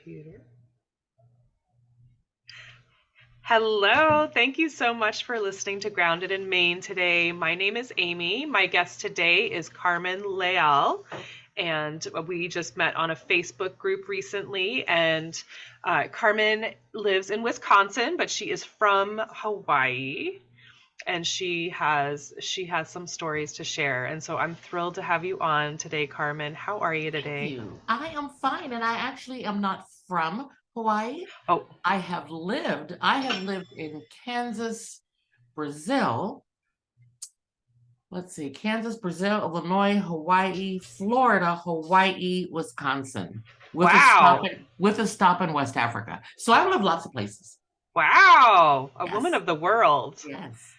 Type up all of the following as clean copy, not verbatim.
computer. Hello, thank you so much for listening to Grounded in Maine today. My name is Amy. My guest today is Carmen Leal, and we just met on a Facebook group recently. And Carmen lives in Wisconsin, but she is from Hawaii, and she has some stories to share. And so I'm thrilled to have you on today, Carmen. How are you Thank today? you. I am fine, and I actually am not from Hawaii. Oh, I have lived in Kansas, Brazil. Let's see, Kansas, Brazil, Illinois, Hawaii, Florida, Hawaii, Wisconsin, wow. with a stop in West Africa. So I've lived lots of places. Wow, a woman Yes, of the world. yes,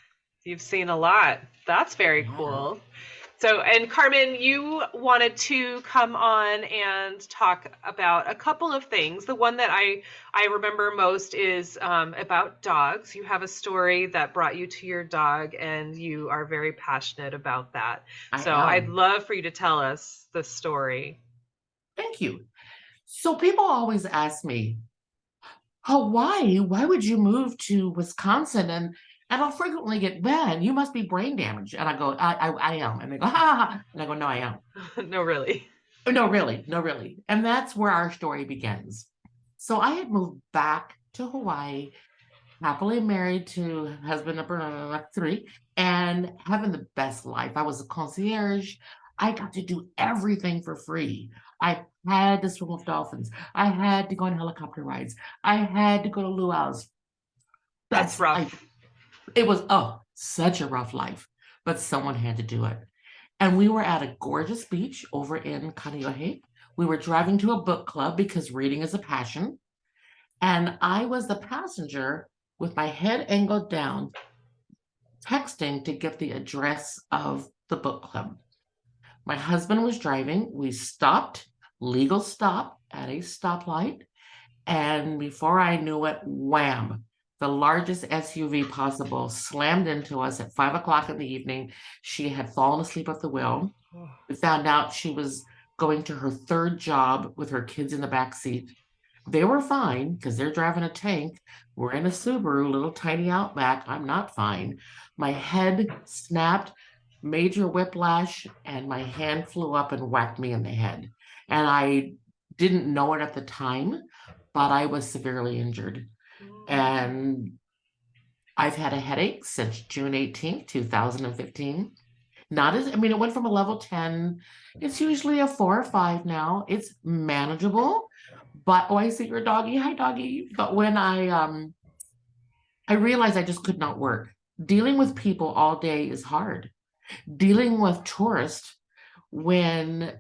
You've seen a lot. That's very yeah. cool. So, and Carmen, you wanted to come on and talk about a couple of things. The one that I remember most is about dogs. You have a story that brought you to your dog, and you are very passionate about that. I So, I'd am. love for you to tell us the story. Thank you. So people always ask me, Hawaii, why would you move to Wisconsin? And I'll frequently get, man, you must be brain damaged. And I go, I am. And they go, ha, ha, ha. And I go, no, I am. No, really. Oh, no, really, no, really. And that's where our story begins. So I had moved back to Hawaii, happily married to husband number three, and having the best life. I was a concierge. I got to do everything for free. I had to swim with dolphins. I had to go on helicopter rides. I had to go to luau's. That's That's I rough. It was such a rough life, but someone had to do it. And we were at a gorgeous beach over in Kaneohe. We were driving to a book club because reading is a passion. And I was the passenger with my head angled down, texting to get the address of the book club. My husband was driving. We stopped, legal stop at a stoplight. And before I knew it, wham, the largest SUV possible slammed into us at 5 o'clock in the evening. She had fallen asleep at the wheel. We found out she was going to her third job with her kids in the back seat. They were fine because they're driving a tank. We're in a Subaru, little tiny Outback. I'm not fine. My head snapped, major whiplash, and my hand flew up and whacked me in the head. And I didn't know it at the time, but I was severely injured. And I've had a headache since June 18th, 2015. Not as, I mean, it went from a level 10. It's usually a 4 or 5 now. It's manageable, but oh, I see your doggy. Hi, doggy. But when I realized I just could not work. Dealing with people all day is hard. Dealing with tourists when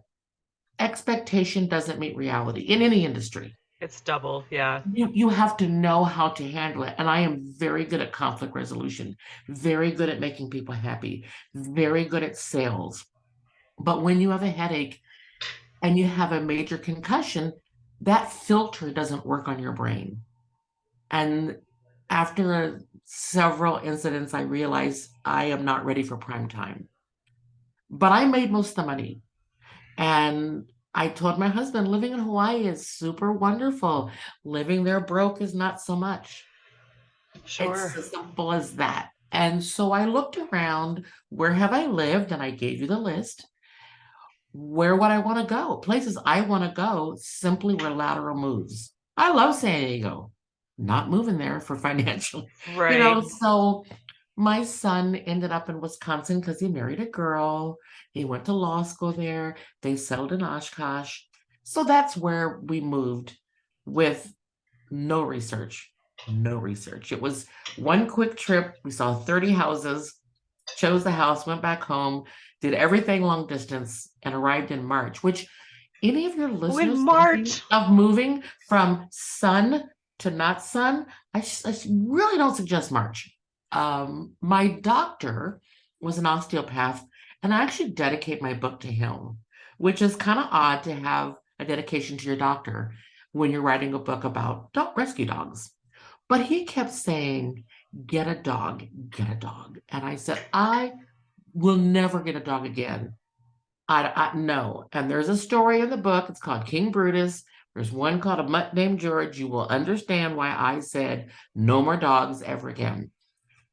expectation doesn't meet reality in any industry. It's double, yeah. You have to know how to handle it. And I am very good at conflict resolution, very good at making people happy, very good at sales. But when you have a headache and you have a major concussion, that filter doesn't work on your brain. And after several incidents, I realized I am not ready for prime time. But I made most of the money. And I told my husband, living in Hawaii is super wonderful. Living there broke is not so much. Sure. It's as simple as that. And so I looked around, where have I lived? And I gave you the list. Where would I want to go? Places I want to go simply were lateral moves. I love San Diego, not moving there for financial, Right. so my son ended up in Wisconsin because he married a girl. He went to law school there. They settled in Oshkosh. So that's where we moved with no research. No research. It was one quick trip. We saw 30 houses, chose the house, went back home, did everything long distance, and arrived in March, which any of your Oh, in listeners thinking March. of moving from sun to not sun, I really don't suggest March. My doctor was an osteopath, and I actually dedicate my book to him, which is kind of odd to have a dedication to your doctor when you're writing a book about rescue dogs. But he kept saying, get a dog, get a dog. And I said, I will never get a dog again. I no. And there's a story in the book. It's called King Brutus, There's one called a mutt named George. You will understand why I said no more dogs ever again.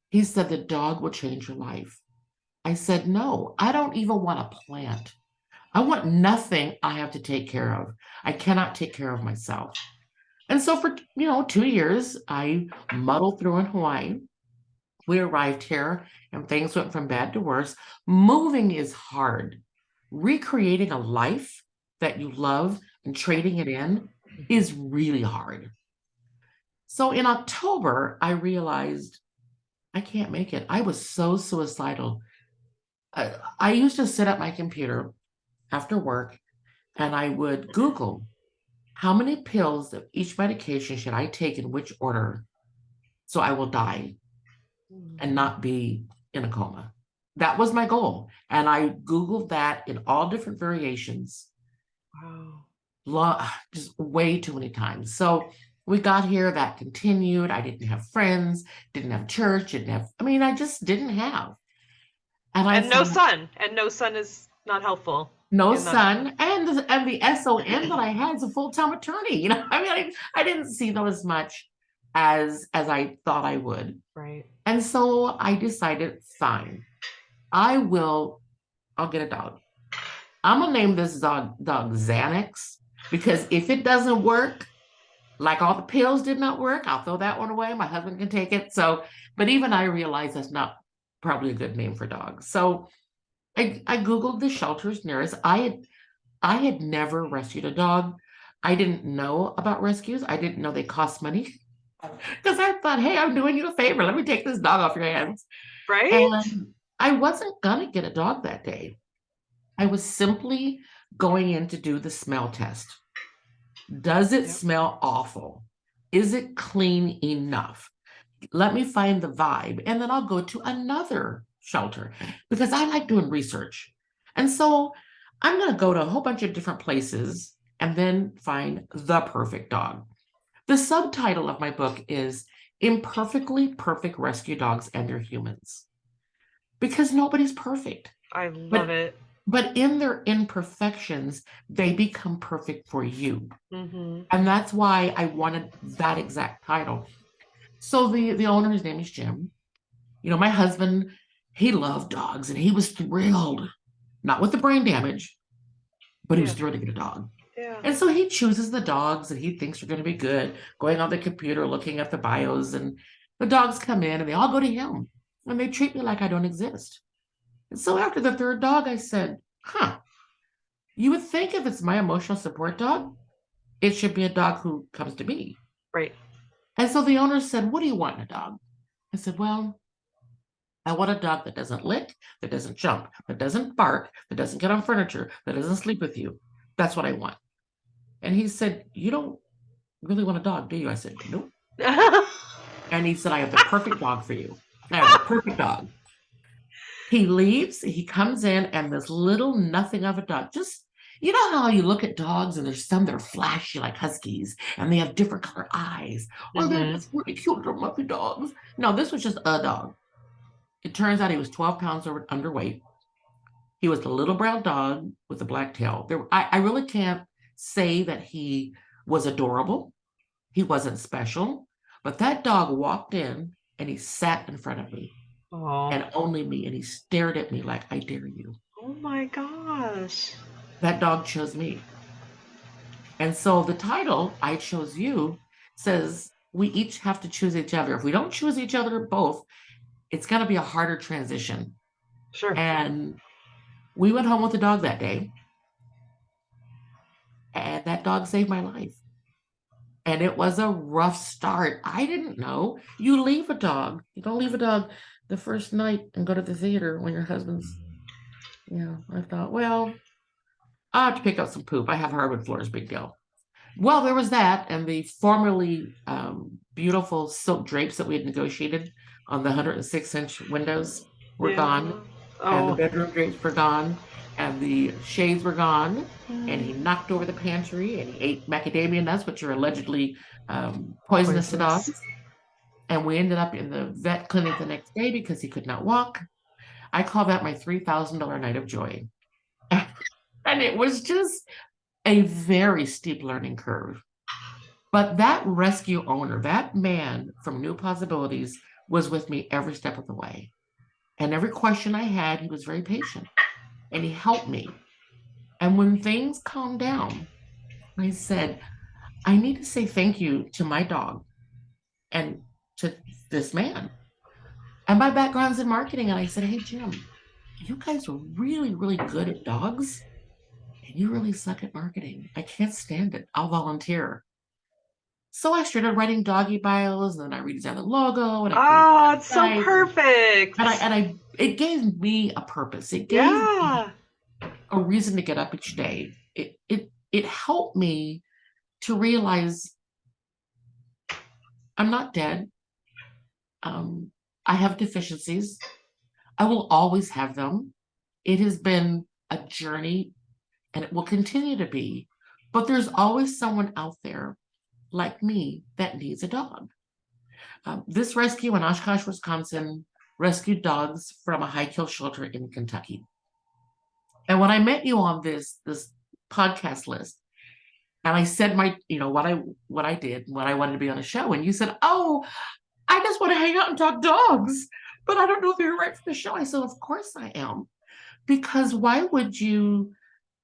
He said, the dog will change your life. I said, no, I don't even want a plant. I want nothing I have to take care of. I cannot take care of myself. And so for, 2 years, I muddled through in Hawaii. We arrived here and things went from bad to worse. Moving is hard. Recreating a life that you love and trading it in is really hard. So in October, I realized I can't make it. I was so suicidal. I used to sit at my computer after work and I would Google how many pills of each medication should I take in which order so I will die and not be in a coma. That was my goal. And I Googled that in all different variations. Wow. Just way too many times. So we got here, that continued. I didn't have friends, didn't have church, I just didn't have. And no sun. And no sun is not helpful. No sun. And the SON that I had is a full-time attorney. I didn't see those much as I thought I would. Right. And so I decided, fine, I'll get a dog. I'm gonna name this dog Xanax, because if it doesn't work, like all the pills did not work, I'll throw that one away. My husband can take it. So, but even I realize that's not probably a good name for dogs. So I Googled the shelters nearest. I had never rescued a dog. I didn't know about rescues. I didn't know they cost money. Because I thought, hey, I'm doing you a favor. Let me take this dog off your hands. Right. And I wasn't going to get a dog that day. I was simply going in to do the smell test. Does it smell awful? Is it clean enough? Let me find the vibe. And then I'll go to another shelter because I like doing research. And so I'm going to go to a whole bunch of different places and then find the perfect dog. The subtitle of my book is Imperfectly Perfect Rescue Dogs and Their Humans. Because nobody's perfect. I love it. But in their imperfections, they become perfect for you. Mm-hmm. And that's why I wanted that exact title. So the owner, his name is Jim. My husband, he loved dogs and he was thrilled, not with the brain damage, but he was thrilled to get a dog. Yeah. And so he chooses the dogs that he thinks are going to be good, going on the computer, looking at the bios, and the dogs come in and they all go to him and they treat me like I don't exist. And so after the third dog, I said, you would think if it's my emotional support dog, it should be a dog who comes to me. Right. And so the owner said, what do you want in a dog? I said, well, I want a dog that doesn't lick, that doesn't jump, that doesn't bark, that doesn't get on furniture, that doesn't sleep with you. That's what I want. And he said, you don't really want a dog, do you? I said, nope. And he said, I have the perfect dog for you. I have the perfect dog. He leaves, he comes in, and this little nothing of a dog, just, how you look at dogs and there's some that are flashy like huskies and they have different color eyes, or they're just really cute little muffy dogs. No, this was just a dog. It turns out he was 12 pounds underweight. He was a little brown dog with a black tail. I really can't say that he was adorable. He wasn't special, but that dog walked in and he sat in front of me. Aww. And only me, and he stared at me like, I dare you. Oh my gosh. That dog chose me. And so the title, I Chose You, says we each have to choose each other. If we don't choose each other both, it's going to be a harder transition. Sure. And we went home with the dog that day. And that dog saved my life. And it was a rough start. I didn't know. You leave a dog. You don't leave a dog the first night and go to the theater when your husband's, I thought, well, I have to pick up some poop. I have hardwood floors, big deal. Well, there was that, and the formerly beautiful silk drapes that we had negotiated on the 106-inch windows were gone, and the bedroom drapes were gone, and the shades were gone, and he knocked over the pantry, and he ate macadamia nuts, which are allegedly poisonous to dogs. And we ended up in the vet clinic the next day because he could not walk. I call that my $3,000 night of joy. And it was just a very steep learning curve. But that rescue owner, that man from New Possibilities, was with me every step of the way. And every question I had, he was very patient and he helped me. And when things calmed down, I said, I need to say thank you to my dog and to this man. And my background's in marketing. And I said, hey, Jim, you guys are really, really good at dogs and you really suck at marketing. I can't stand it. I'll volunteer. So I started writing doggy bios, and then I redesigned the logo, and I created Oh, a it's so website, perfect. and it gave me a purpose. It gave Yeah. me a reason to get up each day. It helped me to realize I'm not dead. I have deficiencies. I will always have them. It has been a journey, and it will continue to be. But there's always someone out there like me that needs a dog. This rescue in Oshkosh, Wisconsin, rescued dogs from a high-kill shelter in Kentucky. And when I met you on this podcast list, and I said what I did, what I wanted to be on a show, and you said, "Oh, I just want to hang out and talk dogs, but I don't know if you're right for the show." I said, "Of course I am, because why would you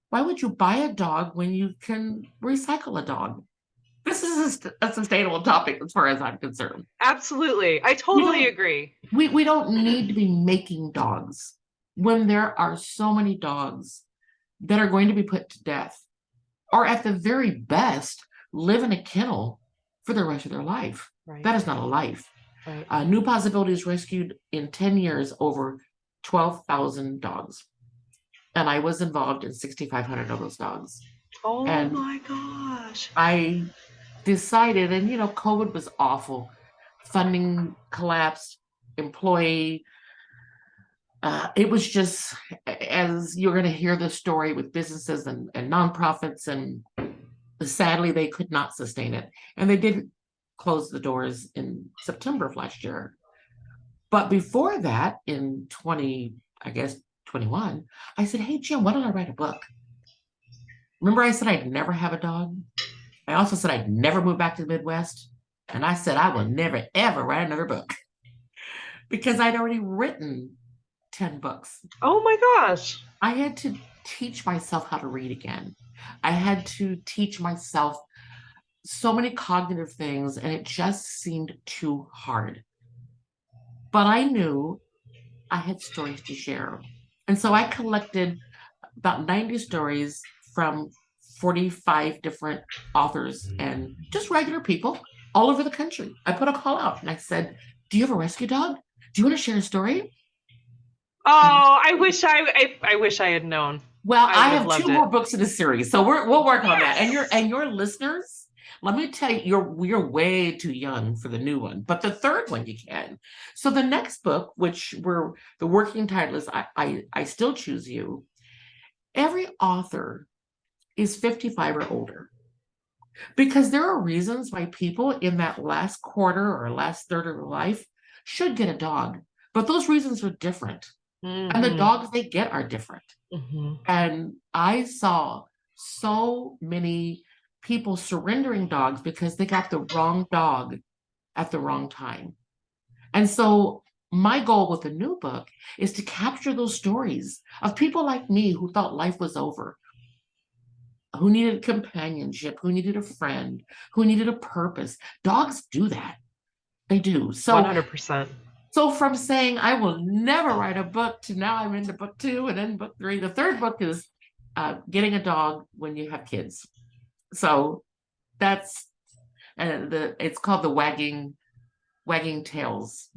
buy a dog when you can recycle a dog?" This is a sustainable topic as far as I'm concerned. Absolutely. I totally agree. We don't need to be making dogs when there are so many dogs that are going to be put to death, or at the very best, live in a kennel for the rest of their life. Right. That is not a life. Right. New Possibilities rescued in 10 years over 12,000 dogs. And I was involved in 6,500 of those dogs. Oh and my gosh. I decided, and COVID was awful. Funding collapsed, employee. It was just, as you're going to hear the story with businesses and nonprofits, and sadly, they could not sustain it. And they did close the doors in September of last year. But before that, in 21, I said, hey, Jim, why don't I write a book? Remember I said I'd never have a dog? I also said I'd never move back to the Midwest. And I said I will never, ever write another book, because I'd already written 10 books. Oh my gosh. I had to teach myself how to read again. I had to teach myself so many cognitive things, and it just seemed too hard. But I knew I had stories to share. And so I collected about 90 stories from 45 different authors and just regular people all over the country. I put a call out and I said, do you have a rescue dog? Do you want to share a story? Oh, I wish I had known. Well, I have 2 more books in the series, so we'll work on that. And your listeners, let me tell you, you're way too young for the new one, but the third one you can. So the next book, which the working title is I Still Choose You. Every author is 55 or older, because there are reasons why people in that last quarter or last third of their life should get a dog, but those reasons are different. Mm-hmm. And the dogs they get are different. Mm-hmm. And I saw so many people surrendering dogs because they got the wrong dog at the wrong time. And so my goal with the new book is to capture those stories of people like me who thought life was over, who needed companionship, who needed a friend, who needed a purpose. Dogs do that. They do. So 100%. So from saying I will never write a book to now I'm into book 2 and then book 3. The third book is getting a dog when you have kids. So that's it's called the Wagging Tails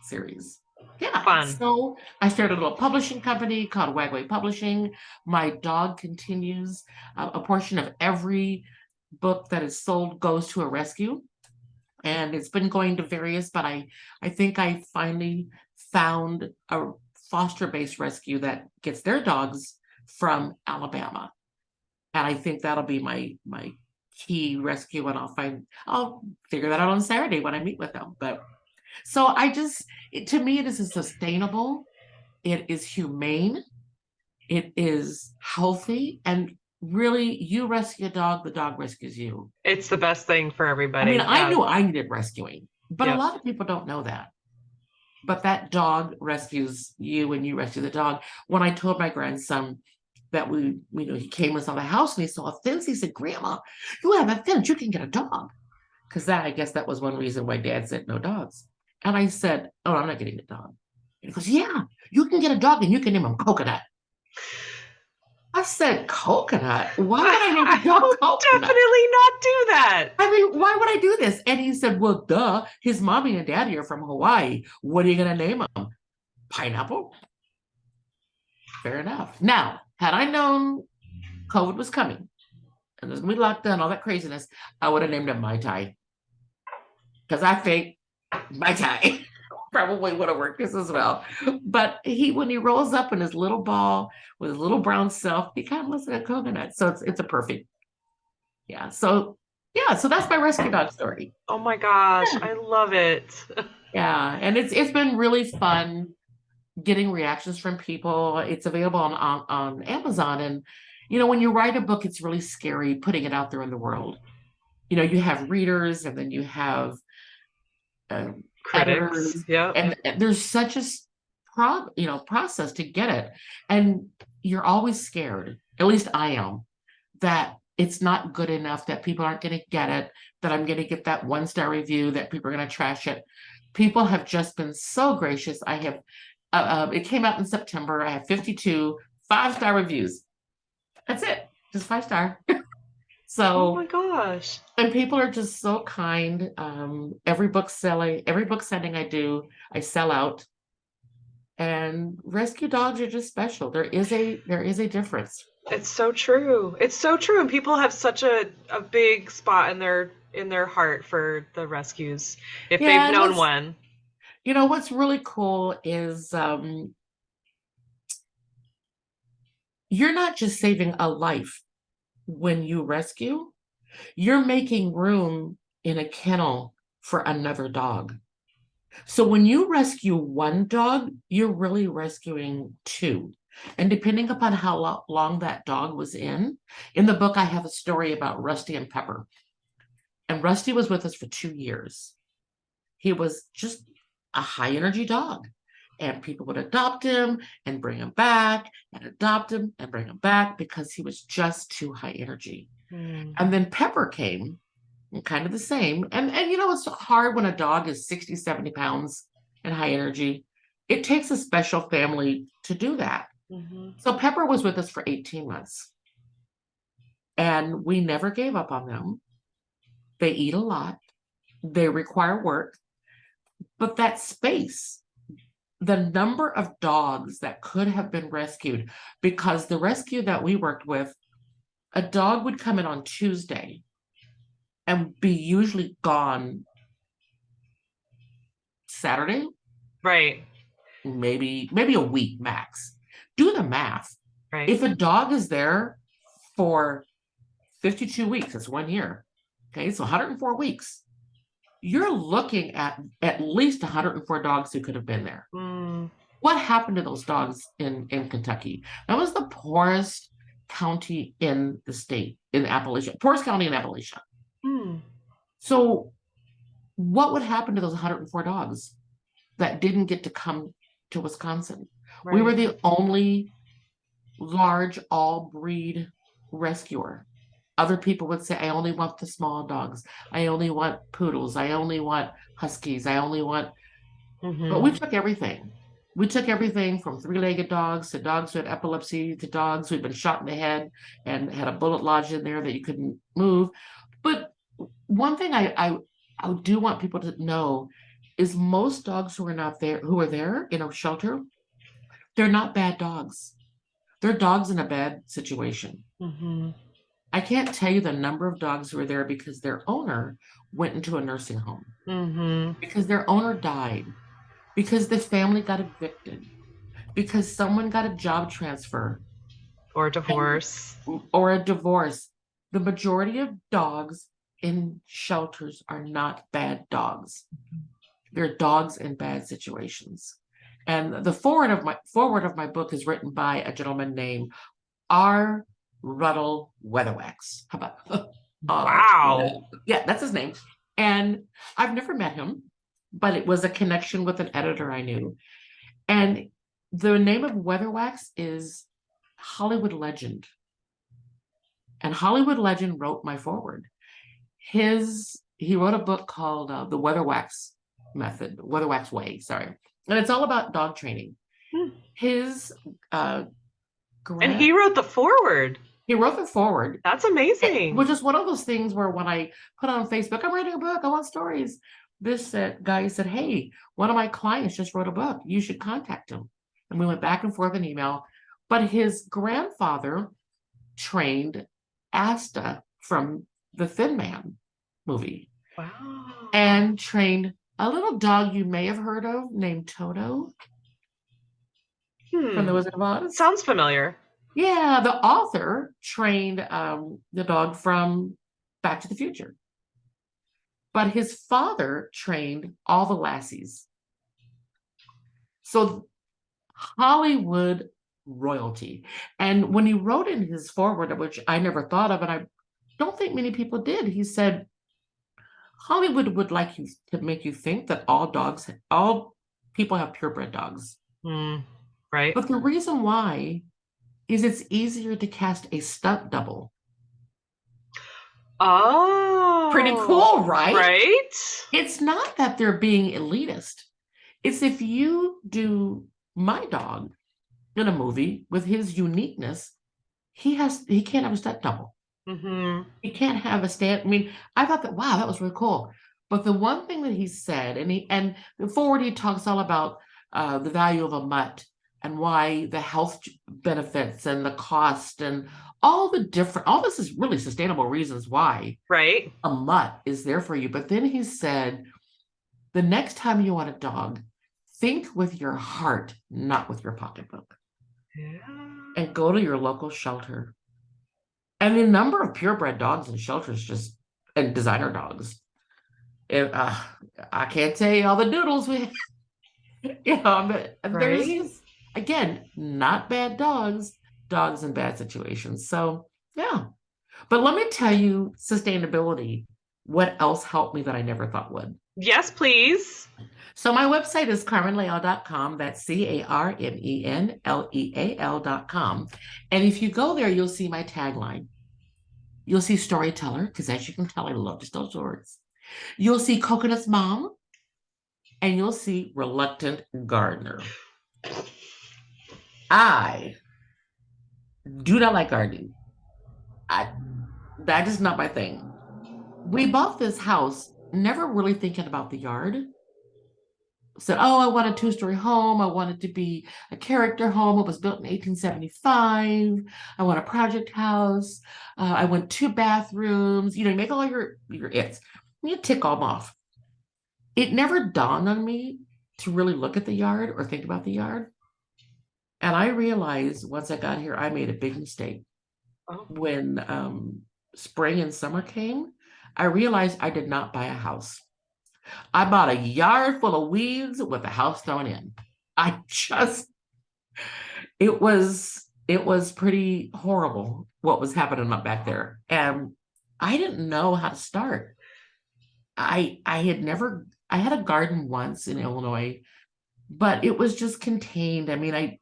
series. Yeah. Fun. So I started a little publishing company called Wagway Publishing. My dog continues. A portion of every book that is sold goes to a rescue. And it's been going to various, but I think I finally found a foster-based rescue that gets their dogs from Alabama. And I think that'll be my key rescue, and I'll figure that out on Saturday when I meet with them. But so to me, it is sustainable, it is humane, it is healthy, and really, you rescue a dog, the dog rescues you. It's the best thing for I mean, everybody. I knew I needed rescuing, but a Yep. lot of people don't know that. But that dog rescues you and you rescue the dog. When I told my grandson that he came inside the house and he saw a fence, he said, Grandma, you have a fence, you can get a dog. Because I guess that was one reason why Dad said no dogs. And I said, oh, I'm not getting a dog. And he goes, yeah, you can get a dog and you can name him Coconut. I said, Coconut? Why would I name a dog Coconut? Definitely not do that. I mean, why would I do this? And he said, well, duh, his mommy and daddy are from Hawaii. What are you going to name him? Pineapple? Fair enough. Now, had I known COVID was coming and there's going to be lockdown, all that craziness, I would have named him Mai Tai. Because I think Mai Tai probably would have worked this as well. But when he rolls up in his little ball with his little brown self, he kind of looks like a coconut. So it's a perfect. Yeah. So that's my rescue dog story. Oh my gosh, I love it. Yeah. And it's been really fun getting reactions from people. It's available on Amazon. And, when you write a book, it's really scary putting it out there in the world. You have readers and then you have Critics. Yeah. And there's such a process to get it. And you're always scared, at least I am, that it's not good enough, that people aren't going to get it, that I'm going to get that 1-star review, that people are going to trash it. People have just been so gracious. I have, it came out in September. I have 52 5-star reviews. That's it. Just 5-star. So, oh my gosh. And people are just so kind. Every book sending I do, I sell out. And rescue dogs are just special. There is a difference. It's so true. It's so true. And people have such a big spot in their heart for the rescues if they've known one. What's really cool is you're not just saving a life when you rescue, you're making room in a kennel for another dog. So when you rescue one dog, you're really rescuing 2. And depending upon how long that dog was in the book, I have a story about Rusty and Pepper. And Rusty was with us for 2 years. He was just a high energy dog. And people would adopt him and bring him back and adopt him and bring him back because he was just too high energy. And then Pepper came, and kind of the same. And it's hard when a dog is 60, 70 pounds and high energy. It takes a special family to do that. So Pepper was with us for 18 months. And we never gave up on them. They eat a lot. They require work. But that space, the number of dogs that could have been rescued, because the rescue that we worked with, a dog would come in on Tuesday and be usually gone Saturday. Right. Maybe a week max. Do the math. Right. If a dog is there for 52 weeks, that's 1 year. Okay, so 104 weeks. You're looking at least 104 dogs who could have been there. What happened to those dogs in Kentucky? That was the poorest county in the state, in Appalachia. Poorest county in Appalachia. So what would happen to those 104 dogs that didn't get to come to Wisconsin? Right. We were the only large all-breed rescuer. Other people would say, I only want the small dogs. I only want poodles. I only want huskies. I only want... But we took everything. We took everything from 3-legged dogs to dogs who had epilepsy to dogs who had been shot in the head and had a bullet lodged in there that you couldn't move. But one thing I do want people to know is most dogs who are there in a shelter, they're not bad dogs. They're dogs in a bad situation. I can't tell you the number of dogs who were there because their owner went into a nursing home, because their owner died, because the family got evicted, because someone got a job transfer. Or divorce. Or a divorce. The majority of dogs in shelters are not bad dogs. They're dogs in bad situations. And the foreword of my book is written by a gentleman named 𝗷𝗿cie 𝗚𝗿cie𝘂𝘁𝗁. How about Wow. yeah, that's his name. And I've never met him, but it was a connection with an editor I knew. And the name of Weatherwax is Hollywood Legend. And Hollywood Legend wrote my forward. He wrote a book called The Weatherwax Method, Weatherwax Way, sorry. And it's all about dog training. His And he wrote the forward. He wrote the forward. That's amazing. Which is one of those things where when I put on Facebook, I'm writing a book, I want stories. This guy said, hey, one of my clients just wrote a book. You should contact him. And we went back and forth in email. But his grandfather trained Asta from the Thin Man movie. Wow. And trained a little dog you may have heard of named Toto from The Wizard of Oz. Sounds familiar. Yeah, the author trained the dog from Back to the Future. But his father trained all the lassies. So Hollywood royalty. And when he wrote in his foreword, which I never thought of, and I don't think many people did, he said, Hollywood would like you to make you think that all people have purebred dogs. Right. But the reason why is it's easier to cast a stunt double. Oh. Pretty cool, right? Right? It's not that they're being elitist. It's if you do my dog in a movie with his uniqueness, he can't have a stunt double. He can't have a stand. I mean, I thought that, wow, that was really cool. But the one thing that he said, and the forward, he talks all about the value of a mutt and why the health benefits and the cost and all this is really sustainable reasons why a mutt is there for you. But then he said, the next time you want a dog, think with your heart, not with your pocketbook. Yeah. And go to your local shelter. And the number of purebred dogs in shelters and designer dogs. I can't tell you all the doodles we but there's just, again, not bad dogs in bad situations. So yeah. But let me tell you, sustainability, what else helped me that I never thought would. Yes, please. So my website is carmenleal.com. That's CARMENLEAL.com. And if you go there, you'll see my tagline. You'll see storyteller, because as you can tell, I love to tell stories. You'll see coconut's mom, and you'll see reluctant gardener. I do not like gardening. That is not my thing. We bought this house never really thinking about the yard. Said, oh, I want a 2-story home. I want it to be a character home. It was built in 1875. I want a project house. I want 2 bathrooms. You make all your it's. You tick all off. It never dawned on me to really look at the yard or think about the yard. And I realized once I got here, I made a big mistake. When spring and summer came, I realized I did not buy a house. I bought a yard full of weeds with a house thrown in. It was pretty horrible what was happening up back there. And I didn't know how to start. I had a garden once in Illinois, but it was just contained. I mean,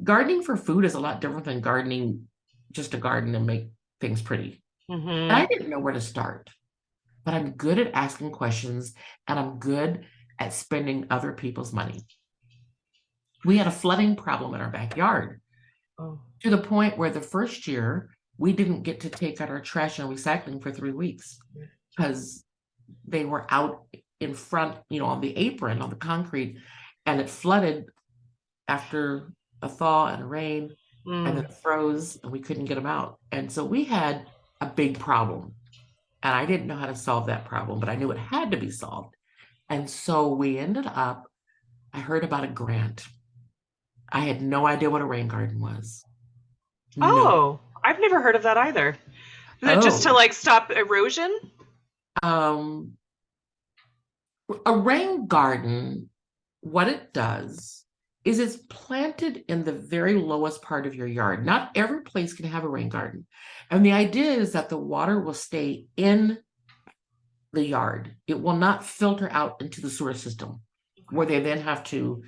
gardening for food is a lot different than gardening just to garden and make things pretty. And I didn't know where to start. But I'm good at asking questions, and I'm good at spending other people's money. We had a flooding problem in our backyard to the point where the first year we didn't get to take out our trash and recycling for 3 weeks because they were out in front, on the apron, on the concrete, and it flooded after a thaw and a rain, and then it froze, and we couldn't get them out. And so we had a big problem. And I didn't know how to solve that problem, but I knew it had to be solved. And so we ended up, I heard about a grant. I had no idea what a rain garden was. Oh, I've never heard of that either. Is it just to stop erosion? A rain garden, what it does is it's planted in the very lowest part of your yard. Not every place can have a rain garden. And the idea is that the water will stay in the yard. It will not filter out into the sewer system where they then have to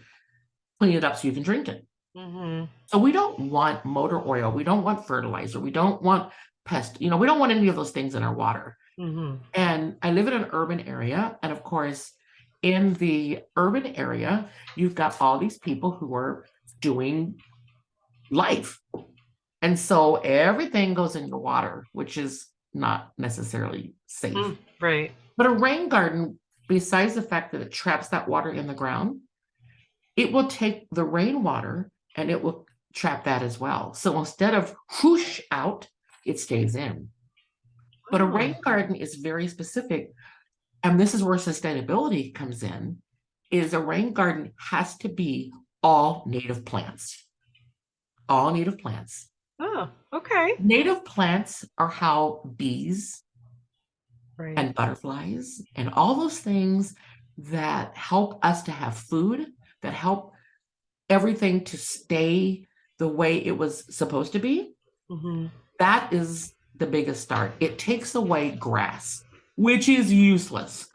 clean it up so you can drink it. So we don't want motor oil. We don't want fertilizer. We don't want pest. We don't want any of those things in our water. And I live in an urban area. And of course, in the urban area, you've got all these people who are doing life. And so everything goes in your water, which is not necessarily safe. Right. But a rain garden, besides the fact that it traps that water in the ground, it will take the rainwater and it will trap that as well. So instead of whoosh out, it stays in. But a rain garden is very specific. And this is where sustainability comes in, is a rain garden has to be all native plants. All native plants. Oh, okay. Native plants are how bees and butterflies and all those things that help us to have food, that help everything to stay the way it was supposed to be. That is the biggest start. It takes away grass, which is useless.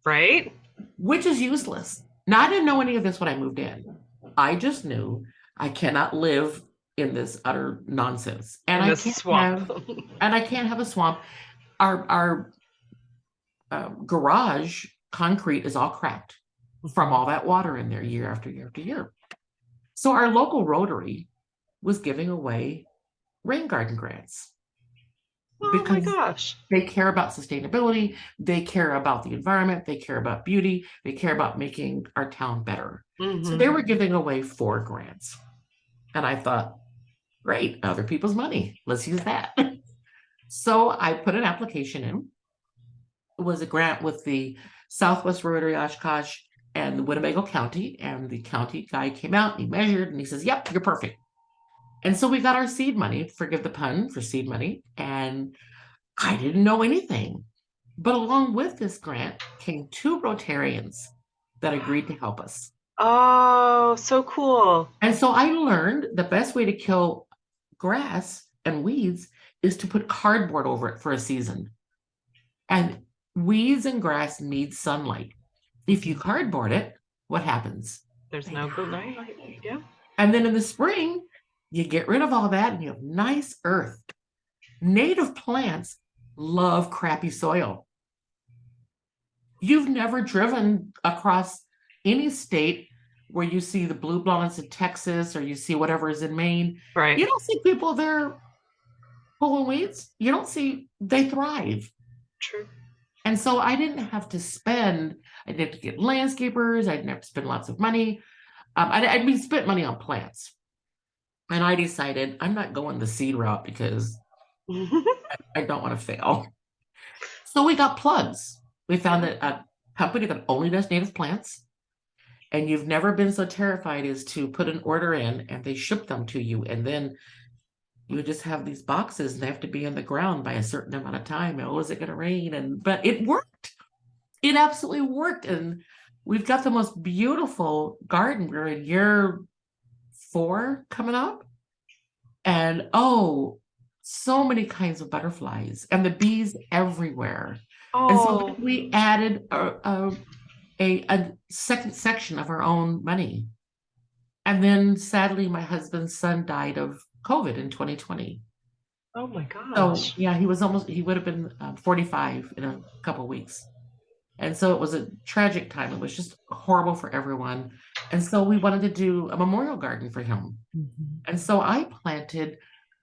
Right? Which is useless. Now, I didn't know any of this when I moved in. I just knew I cannot live in this utter nonsense. And I can't have a swamp. Our garage concrete is all cracked from all that water in there year after year after year. So our local Rotary was giving away rain garden grants. Oh my gosh. They care about sustainability. They care about the environment. They care about beauty. They care about making our town better. So they were giving away 4 grants. And I thought, great, other people's money. Let's use that. So I put an application in. It was a grant with the Southwest Rotary 𝗙𝗏𝗃 and the Winnebago County. And the county guy came out and he measured and he says, yep, you're perfect. And so we got our seed money, forgive the pun, for seed money. And I didn't know anything. But along with this grant came 2 Rotarians that agreed to help us. Oh, so cool. And so I learned the best way to kill grass and weeds is to put cardboard over it for a season. And weeds and grass need sunlight. If you cardboard it, what happens? There's no good night. Yeah. And then in the spring, you get rid of all that and you have nice earth. Native plants love crappy soil. You've never driven across any state where you see the 𝗔𝗶𝗀𝘀𝘁 in Texas or you see whatever is in Maine. Right. You don't see people there pulling weeds. You don't see, they thrive. True. And so I didn't have to spend, I didn't have to get landscapers. I didn't have to spend lots of money. I spent money on plants. And I decided I'm not going the seed route because I don't want to fail. So we got plugs. We found a company that only does native plants. And you've never been so terrified as to put an order in and they ship them to you. And then you just have these boxes and they have to be in the ground by a certain amount of time. Oh, is it going to rain? But it worked. It absolutely worked. And we've got the most beautiful garden. We're in year 4 coming up. And so many kinds of butterflies and the bees everywhere. And so we added a second section of our own money. And then sadly, my husband's son died of COVID in 2020. Oh my gosh. So yeah, he would have been 45 in a couple of weeks. And so it was a tragic time. It was just horrible for everyone. And so we wanted to do a memorial garden for him. And so I planted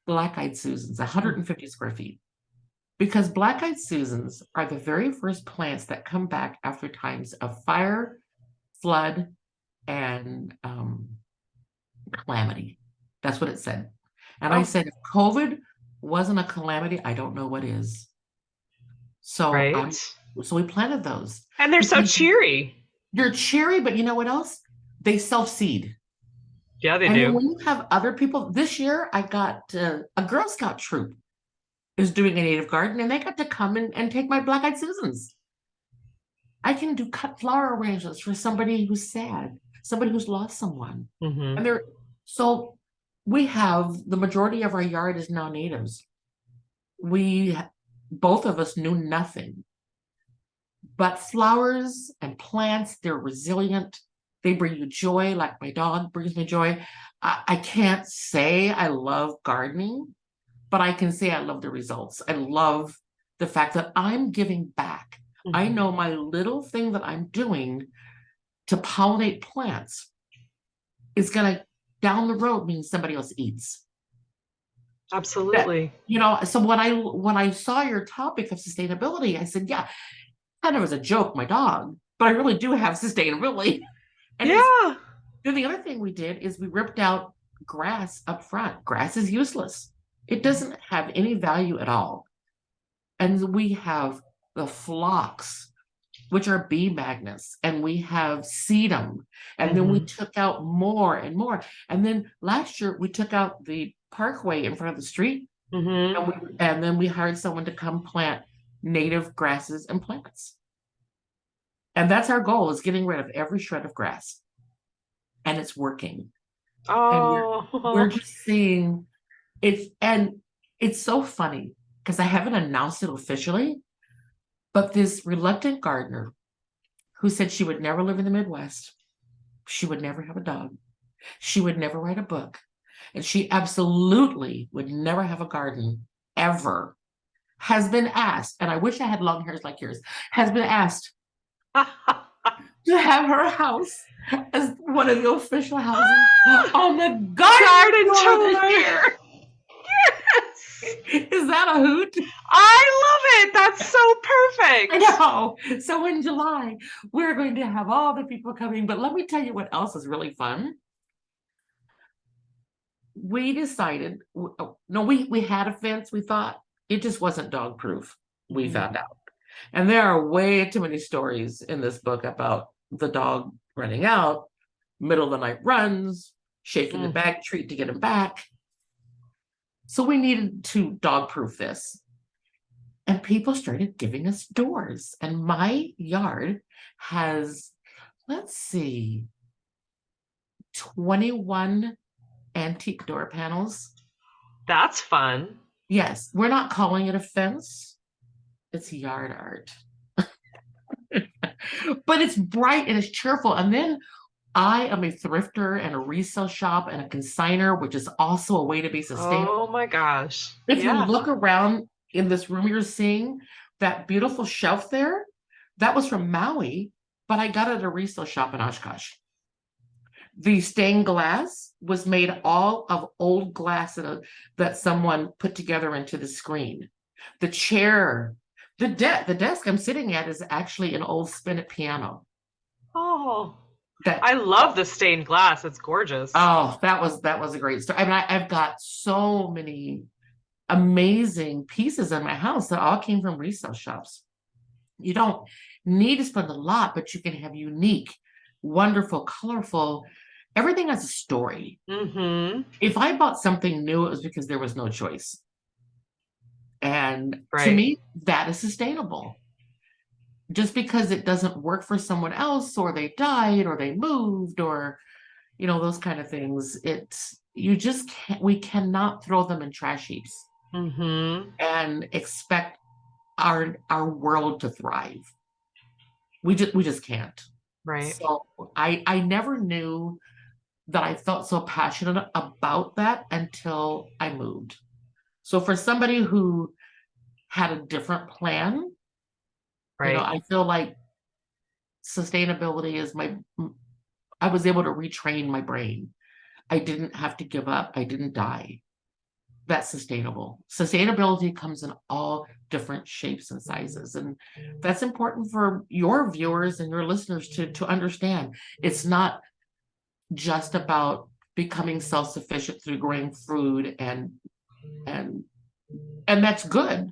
black-eyed Susans, 150 square feet. Because black-eyed Susans are the very first plants that come back after times of fire, flood, and calamity. That's what it said. And I said, if COVID wasn't a calamity, I don't know what is. So, so we planted those. And they're so cheery. They're cheery, but you know what else? They self-seed. Yeah, they do. And when you have other people, this year I got a Girl Scout troop is doing a native garden and they got to come and take my black-eyed Susans. I can do cut flower arrangements for somebody who's sad. somebody who's lost someone. Mm-hmm. And so we have the majority of our yard is now natives. Both of us knew nothing. But flowers and plants, they're resilient. They bring you joy, like my dog brings me joy. I can't say I love gardening, but I can say I love the results. I love the fact that I'm giving back. Mm-hmm. I know my little thing that I'm doing to pollinate plants is going to, down the road, mean somebody else eats. Absolutely. So when I saw your topic of sustainability, I said, yeah, kind of as a joke, my dog, but I really do have sustainability. And yeah. Then the other thing we did is we ripped out grass up front. Grass is useless. It doesn't have any value at all. And we have the phlox, which are bee magnets, and we have sedum. And then we took out more and more. And then last year we took out the parkway in front of the street. And then we hired someone to come plant native grasses and plants. And that's our goal, is getting rid of every shred of grass. And it's working. Oh. And we're just seeing it. And it's so funny because I haven't announced it officially, but this reluctant gardener who said she would never live in the Midwest, she would never have a dog, she would never write a book, and she absolutely would never have a garden ever, has been asked, and I wish I had long hairs like yours, has been asked to have her house as one of the official houses on the garden tour this year. Yes. Is that a hoot? I love it. That's so perfect. I know. So in July, we're going to have all the people coming. But let me tell you what else is really fun. We decided, we had a fence. We thought it just wasn't dog proof. We found out. And there are way too many stories in this book about the dog running out, middle of the night runs, shaking the bag treat to get him back. So we needed to dog proof this. And people started giving us doors. And my yard has, 21 antique door panels. That's fun. Yes, we're not calling it a fence. It's yard art. But it's bright and it's cheerful. And then I am a thrifter and a resale shop and a consigner, which is also a way to be sustainable. Oh my gosh. If you look around in this room, you're seeing that beautiful shelf there. That was from Maui, but I got it at a resale shop in Oshkosh. The stained glass was made all of old glass that someone put together into the screen. The chair, the desk I'm sitting at is actually an old spinet piano. Oh, I love the stained glass. It's gorgeous. Oh, that was a great story. I mean, I've got so many amazing pieces in my house that all came from resale shops. You don't need to spend a lot, but you can have unique, wonderful, colorful. Everything has a story. If I bought something new, it was because there was no choice. And to me, that is sustainable. Just because it doesn't work for someone else, or they died, or they moved, or those kind of things, we cannot throw them in trash heaps and expect our world to thrive. We just can't. Right. So I never knew that I felt so passionate about that until I moved. So for somebody who had a different plan, I feel like sustainability is I was able to retrain my brain. I didn't have to give up. I didn't die. That's sustainable. Sustainability comes in all different shapes and sizes. And that's important for your viewers and your listeners to understand. It's not just about becoming self-sufficient through growing food and that's good.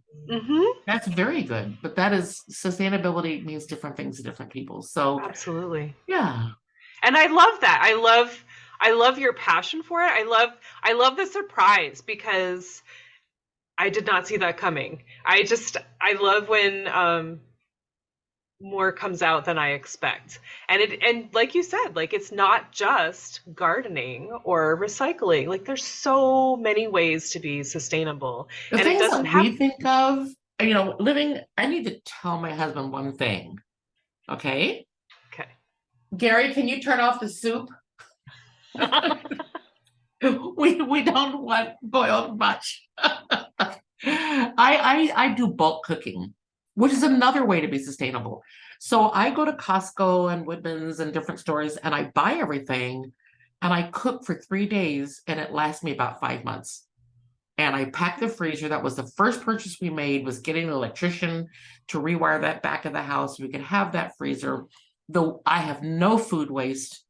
That's very good. But sustainability means different things to different people. So absolutely. Yeah. And I love that. I love your passion for it. I love the surprise, because I did not see that coming. I love when more comes out than I expect. And like you said, like it's not just gardening or recycling. Like there's so many ways to be sustainable. The And it things doesn't that have we think of, living, I need to tell my husband one thing. Okay. okay. Gary, can you turn off the soup? We don't want boiled much. I do bulk cooking, which is another way to be sustainable. So I go to Costco and Woodman's and different stores and I buy everything and I cook for 3 days and it lasts me about 5 months. And I pack the freezer. That was the first purchase we made, was getting an electrician to rewire that back of the house. We could have that freezer. Though I have no food waste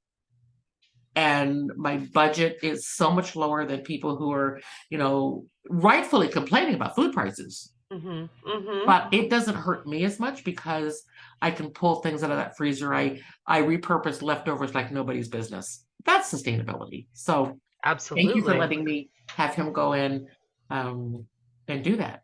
and my budget is so much lower than people who are, rightfully complaining about food prices. Hmm. Hmm. But it doesn't hurt me as much because I can pull things out of that freezer. I repurpose leftovers like nobody's business. That's sustainability. So thank you for Absolutely. letting me have him go in and do that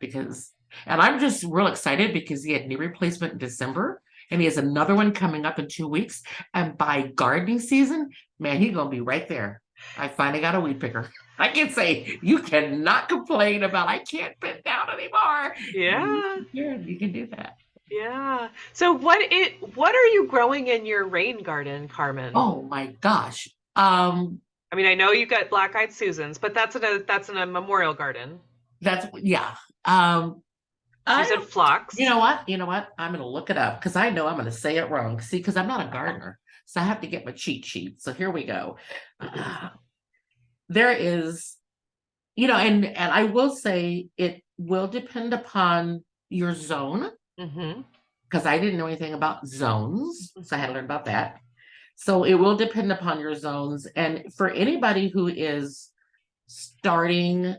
and I'm just real excited because he had knee replacement in December and he has another one coming up in 2 weeks. And by gardening season, man, he's gonna be right there. I finally got a weed picker. I can say you cannot complain about I can't bend down anymore. Yeah. You can do that. Yeah. So what are you growing in your rain garden, Carmen? Oh my gosh. Um, I mean, I know you got black-eyed Susans, but that's in a memorial garden. that's yeah. Um, You I said don't, you phlox. know what? You know what? I'm gonna look it up because I know I'm gonna say it wrong. See, because I'm not a gardener, so I have to get my cheat sheet. So here we go. There is, and I will say it will depend upon your zone Mm-hmm. because I didn't know anything about zones, so I had to learn about that. So it will depend upon your zones, and for anybody who is starting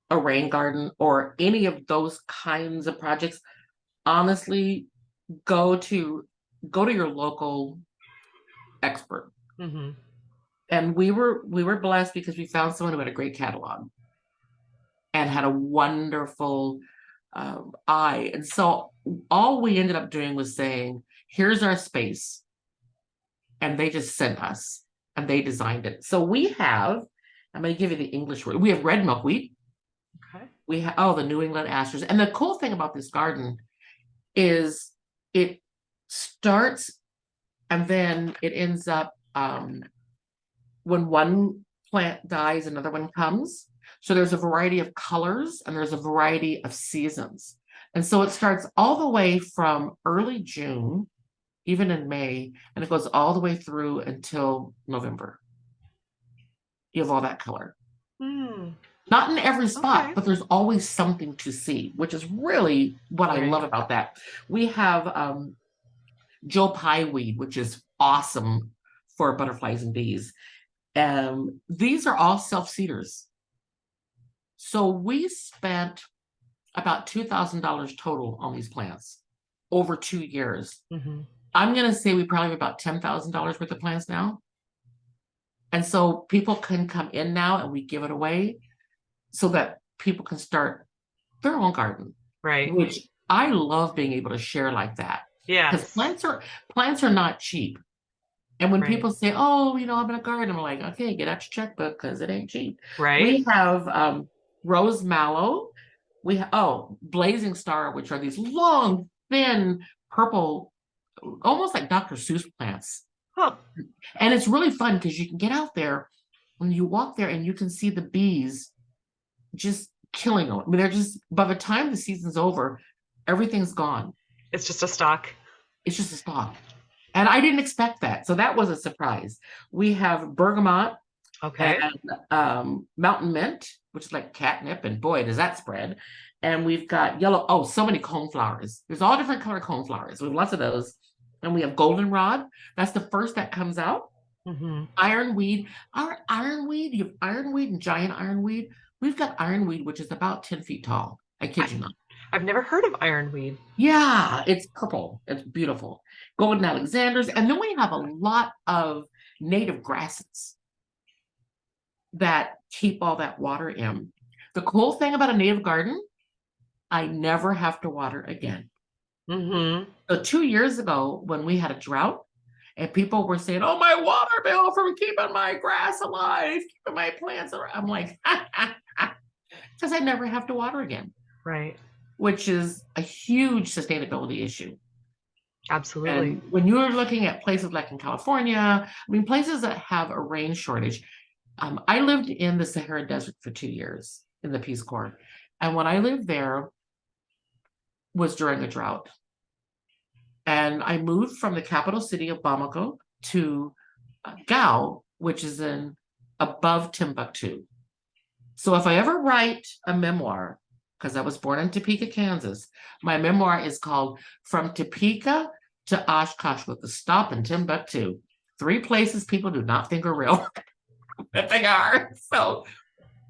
a rain garden or any of those kinds of projects, honestly, go to your local expert. Mm-hmm. And we were blessed because we found someone who had a great catalog and had a wonderful eye. And so all we ended up doing was saying, here's our space. And they just sent us and they designed it. So I'm going to give you the English word. We have red milkweed. Okay. We have, the New England asters. And the cool thing about this garden is it starts and then it ends up when one plant dies, another one comes. So there's a variety of colors and there's a variety of seasons. And so it starts all the way from early June, even in May, and it goes all the way through until November. You have all that color. Mm. Not in every spot, Okay. but there's always something to see, which is really what I love Right. about that. We have Joe Pye weed, which is awesome for butterflies and bees. These are all self-seeders. So we spent about $2,000 total on these plants over 2 years. Mm-hmm. I'm going to say we probably have about $10,000 worth of plants now. And so people can come in now and we give it away so that people can start their own garden, Right. which I love being able to share like that. Because Yes. plants are not cheap. And when Right. people say, oh, I'm in a garden, I'm like, okay, get out your checkbook because it ain't cheap. Right. We have rose mallow. We have, blazing star, which are these long, thin, purple, almost like Dr. Seuss plants. Huh. And it's really fun because you can get out there when you walk there and you can see the bees just killing them. I mean, they're just, by the time the season's over, everything's gone. It's just a stock. It's just a stalk. And I didn't expect that. So that was a surprise. We have bergamot Okay. and mountain mint, which is like catnip, and boy, does that spread. And we've got yellow, so many coneflowers. There's all different color coneflowers. We have lots of those. And we have goldenrod. That's the first that comes out. Mm-hmm. Ironweed. Our ironweed, you have ironweed and giant ironweed. We've got ironweed, which is about 10 feet tall. I kid you not. I've never heard of ironweed. Yeah, it's purple. It's beautiful. Golden Alexanders. And then we have a lot of native grasses that keep all that water in. The cool thing about a native garden, I never have to water again. Mm-hmm. So 2 years ago, when we had a drought, and people were saying, "Oh, my water bill from keeping my grass alive, keeping my plants alive." I'm like, because I never have to water again, Right. which is a huge sustainability issue. Absolutely. And when you're looking at places like in California, I mean, places that have a rain shortage. I lived in the Sahara Desert for 2 years in the Peace Corps. And when I lived there was during a drought. And I moved from the capital city of Bamako to Gao, which is in above Timbuktu. So if I ever write a memoir, because I was born in Topeka, Kansas, my memoir is called From Topeka to Oshkosh with a stop in Timbuktu. 3 places people do not think are real, but they are. So,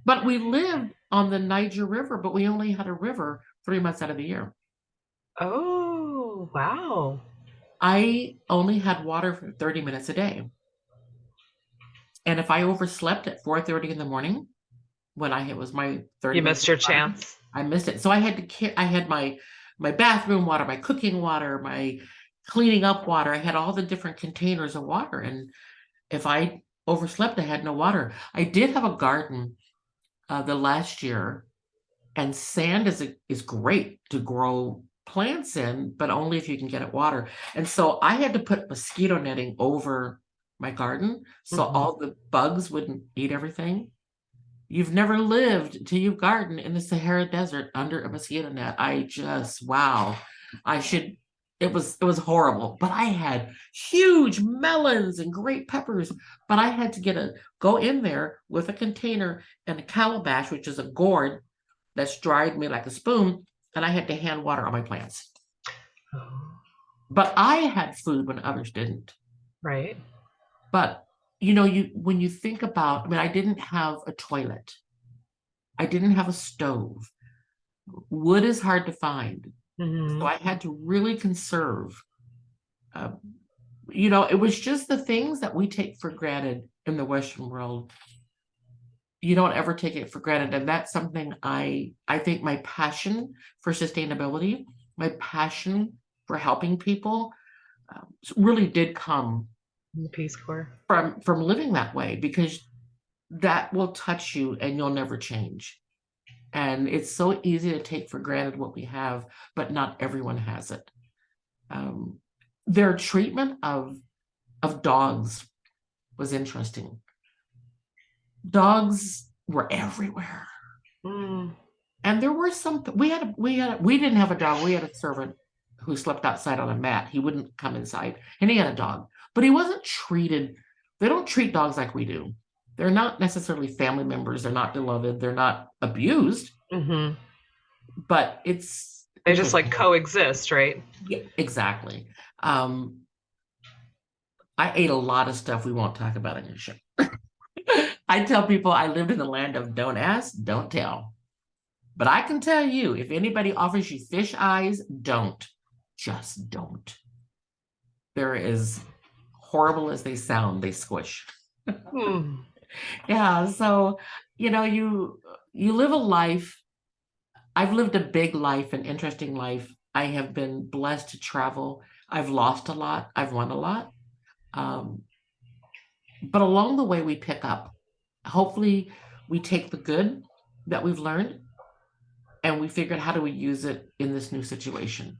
but we lived on the Niger River, but we only had a river 3 months out of the year. Oh, wow. I only had water for 30 minutes a day. And if I overslept at 4:30 in the morning, when it was my 30 You minutes missed of your water, chance. I missed it. So I had to I had my bathroom water, my cooking water, my cleaning up water. I had all the different containers of water. And if I overslept, I had no water. I did have a garden the last year, and sand is great to grow plants in, but only if you can get it water. And so I had to put mosquito netting over my garden so Mm-hmm. all the bugs wouldn't eat everything. You've never lived till you've gardened in the Sahara Desert under a mosquito net. Wow. I should, it was horrible, but I had huge melons and great peppers, but I had to go in there with a container and a calabash, which is a gourd that's dried me like a spoon, and I had to hand water on my plants. Oh, But I had food when others didn't. right. But when you think about, I mean, I didn't have a toilet. I didn't have a stove. Wood is hard to find. So Mm-hmm. I had to really conserve. Uh, it was just the things that we take for granted in the Western world. You don't ever take it for granted. And that's something I think my passion for sustainability, my passion for helping people really did come In the Peace Corps. from living that way, because that will touch you and you'll never change. And it's so easy to take for granted what we have, but not everyone has it. Their treatment of dogs was interesting. Dogs were everywhere. Mm. And there were some, we didn't have a dog. We had a servant who slept outside on a mat. He wouldn't come inside, and he had a dog, but he wasn't treated. They don't treat dogs like we do. They're not necessarily family members. They're not beloved. They're not abused, Mm-hmm. but it's They just like interesting. coexist, right? Yeah, exactly. Um, I ate a lot of stuff we won't talk about in your show. I tell people I lived in the land of don't ask, don't tell. But I can tell you, if anybody offers you fish eyes, don't. Just don't. They're as horrible as they sound, they squish. Hmm. Yeah, so you live a life. I've lived a big life, an interesting life. I have been blessed to travel. I've lost a lot. I've won a lot. Um, but along the way, we pick up. Hopefully, we take the good that we've learned and we figure out how do we use it in this new situation.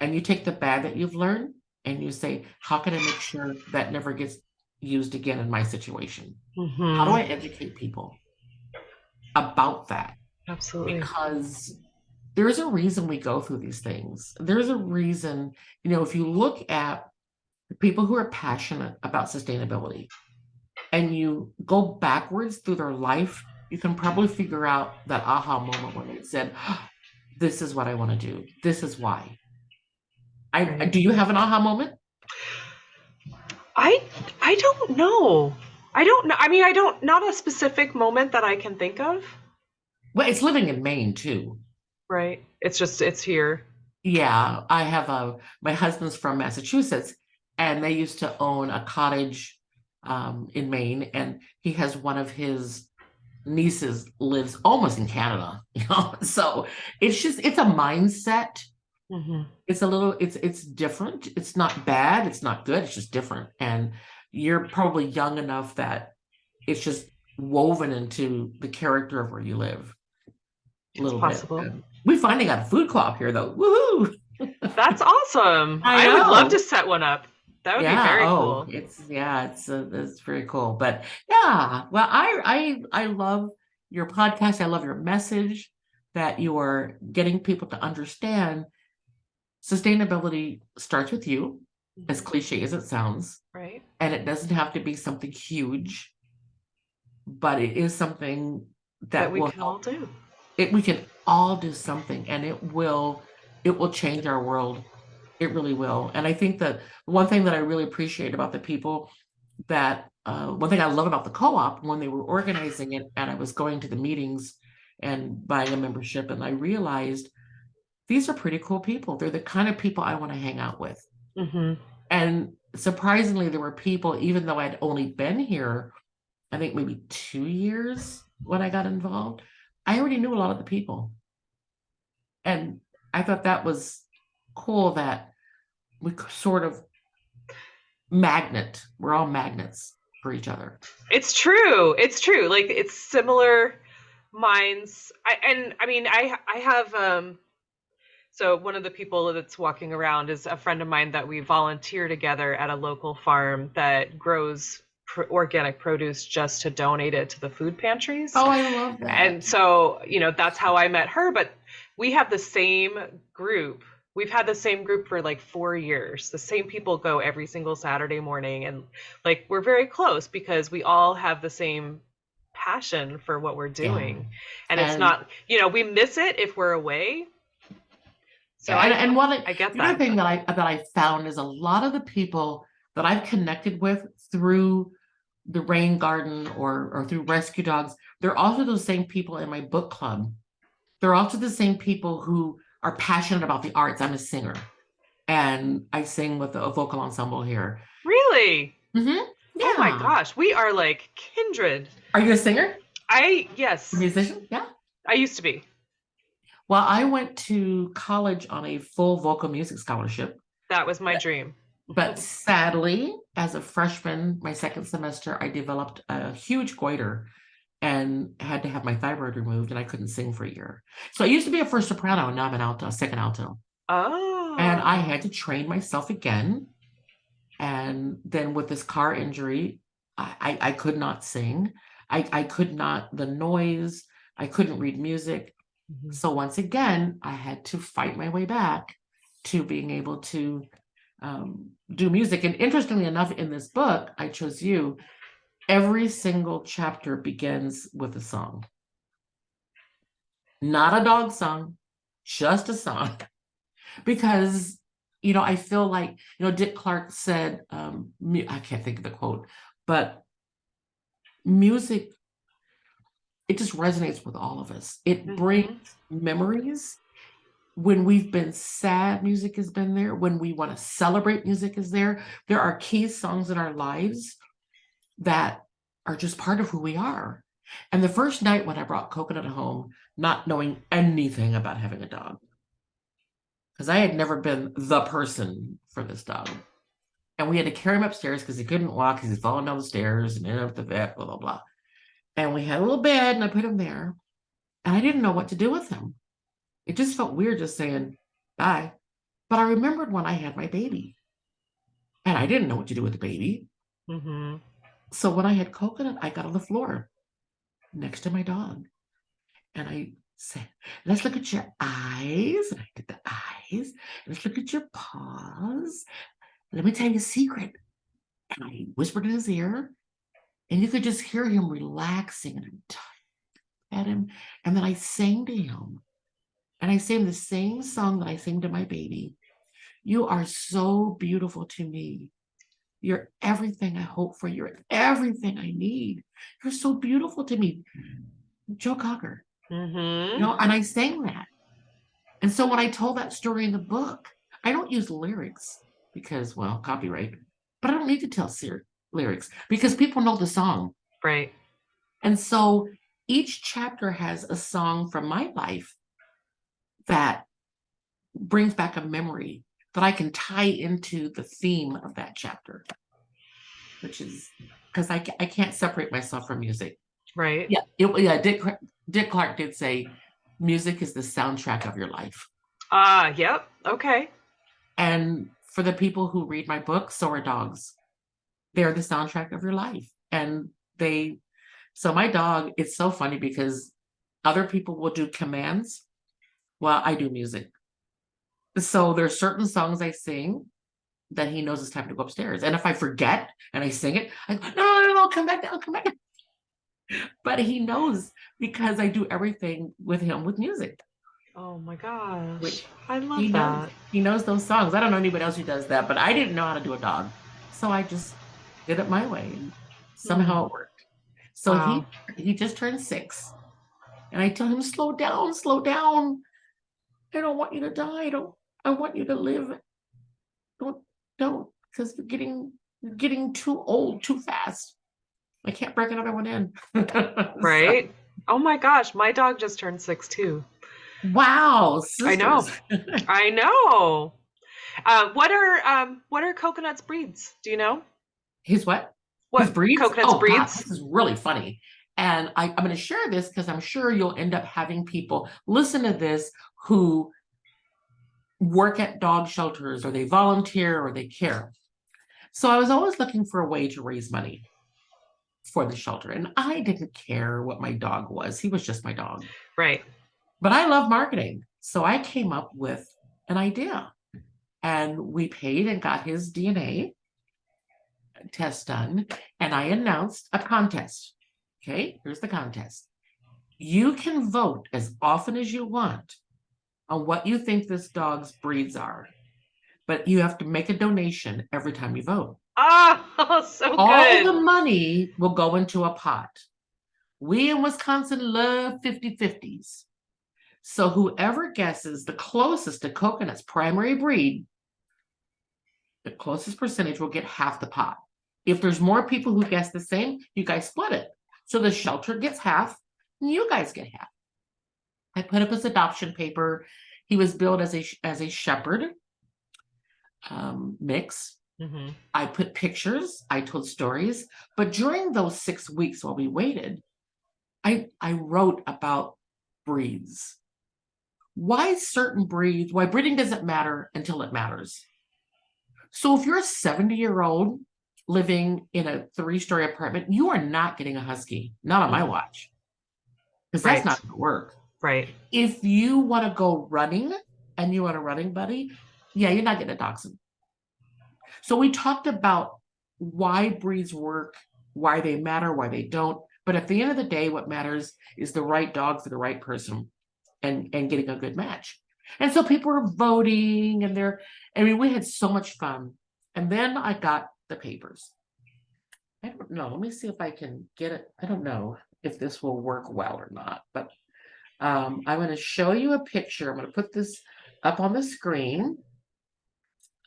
And you take the bad that you've learned and you say, how can I make sure that never gets used again in my situation? How do Mm-hmm. I educate people about that? Absolutely. Because there's a reason we go through these things. There's a reason, if you look at people who are passionate about sustainability and you go backwards through their life, you can probably figure out that aha moment when they said, this is what I want to do. This is why. Right. Do you have an aha moment? I I don't know. I don't know. I mean, I don't, not a specific moment that I can think of. Well, it's living in Maine too. Right. It's just it's here. Yeah, my husband's from Massachusetts, and they used to own a cottage in Maine, and he has one of his nieces lives almost in Canada, So it's a mindset Mm-hmm. It's a little, it's different. It's not bad. It's not good. It's just different. And you're probably young enough that it's just woven into the character of where you live a It's little bit. possible. We finally got a food co-op here though. Woohoo! That's awesome. I I would love to know. set one up. That would be Yeah. very Oh, cool. it's very cool. But yeah, well, I love your podcast. I love your message that you are getting people to understand sustainability starts with you, as cliche as it sounds, Right. and it doesn't have to be something huge, but it is something That that we will can all help. do. We can all do something, and it will change our world. It really will. And I think that one thing that I really appreciate about the people that one thing I love about the co-op when they were organizing it, and I was going to the meetings and buying a membership, and I realized these are pretty cool people. They're the kind of people I want to hang out with. Mm-hmm. And surprisingly, there were people, even though I'd only been here, I think maybe 2 years when I got involved, I already knew a lot of the people. And I thought that was cool that we sort of we're all magnets for each other. It's true. It's true. Like it's similar minds. I have so one of the people that's walking around is a friend of mine that we volunteer together at a local farm that grows organic produce just to donate it to the food pantries. Oh, I love that. And so, that's how I met her, but we have the same group. We've had the same group for like 4 years. The same people go every single Saturday morning, and like we're very close because we all have the same passion for what we're Yeah. doing. And it's And not, we miss it if we're away. So yeah, and I get the other that. thing that I found is a lot of the people that I've connected with through the rain garden or through rescue dogs, they're also those same people in my book club. They're also the same people who are passionate about the arts. I'm a singer, and I sing with a vocal ensemble here. Really? Mm-hmm. Oh my Yeah. gosh, we are like kindred. Are you a singer? Yes, A musician? Yeah. I used to be. Well, I went to college on a full vocal music scholarship. That was my dream. But sadly, as a freshman, my second semester, I developed a huge goiter and had to have my thyroid removed, and I couldn't sing for a year. So I used to be a first soprano, and now I'm an alto, a second alto. And I Oh. had to train myself again. And then with this car injury, I could not sing. I could not, the noise, I couldn't read music. So once again, I had to fight my way back to being able to do music. And interestingly enough, in this book, I chose you. Every single chapter begins with a song. Not a dog song, just a song. Because, I feel like, Dick Clark said, I can't think of the quote, but music, it just resonates with all of us. It brings memories. When we've been sad, music has been there. When we want to celebrate, music is there. There are key songs in our lives that are just part of who we are. And the first night when I brought Coconut home, not knowing anything about having a dog, because I had never been the person for this dog. And we had to carry him upstairs because he couldn't walk because he's falling down the stairs and ended up at the vet, blah, blah, blah. And we had a little bed and I put him there. And I didn't know what to do with him. It just felt weird just saying bye. But I remembered when I had my baby. And I didn't know what to do with the baby. Mm-hmm. So when I had Coconut, I got on the floor next to my dog. And I said, let's look at your eyes. And I did the eyes. Let's look at your paws. Let me tell you a secret. And I whispered in his ear. And you could just hear him relaxing. And I'm at him. And then I sang to him. And I sang the same song that I sing to my baby. You are so beautiful to me. You're everything I hope for. You're everything I need. You're so beautiful to me. Joe Cocker. Mm-hmm. And I sang that. And so when I told that story in the book, I don't use lyrics because, well, copyright, but I don't need to tell lyrics because people know the song. Right. And so each chapter has a song from my life that brings back a memory that I can tie into the theme of that chapter, which is because I can't separate myself from music. Right. Yeah. Dick Clark did say, music is the soundtrack of your life. Yep. Okay. And for the people who read my book, so are dogs. They're the soundtrack of your life. And so my dog, it's so funny because other people will do commands while I do music. So there's certain songs I sing that he knows it's time to go upstairs. And if I forget and I sing it, I go, no, come back down, come back down. But he knows because I do everything with him with music. Oh my gosh. Which I love that. He knows those songs. I don't know anybody else who does that, but I didn't know how to do a dog. So I just did it my way. And somehow it worked. So Wow. he just turned 6. And I tell him, slow down, slow down. I don't want you to die. I want you to live. Don't, because you're getting too old too fast. I can't break another one in. Right? So. Oh my gosh, my dog just turned 6 too. Wow, sisters. I know. What are Coconut's breeds? Do you know? His what? What his breeds? Coconut's breeds? God, this is really funny. And I'm going to share this because I'm sure you'll end up having people listen to this who work at dog shelters, or they volunteer, or they care. So I was always looking for a way to raise money for the shelter. And I didn't care what my dog was. He was just my dog. Right. But I love marketing. So I came up with an idea. And we paid and got his DNA test done. And I announced a contest. Okay, here's the contest. You can vote as often as you want on what you think this dog's breeds are. But you have to make a donation every time you vote. Oh, so good. All the money will go into a pot. We in Wisconsin love 50-50s. So whoever guesses the closest to Coconut's primary breed, the closest percentage will get half the pot. If there's more people who guess the same, you guys split it. So the shelter gets half, and you guys get half. I put up his adoption paper. He was billed as a shepherd mix. Mm-hmm. I put pictures. I told stories. But during those 6 weeks while we waited, I wrote about breeds. Why certain breeds, why breeding doesn't matter until it matters. So if you're a 70-year-old living in a 3-story apartment, you are not getting a husky, not on my watch. Because that's not going to work. Right. If you want to go running and you want a running buddy, yeah, you're not getting a dachshund. So we talked about why breeds work, why they matter, why they don't. But at the end of the day, what matters is the right dog for the right person and getting a good match. And so people were voting, and we had so much fun. And then I got the papers. I don't know. Let me see if I can get it. I don't know if this will work well or not, but I'm going to show you a picture. I'm going to put this up on the screen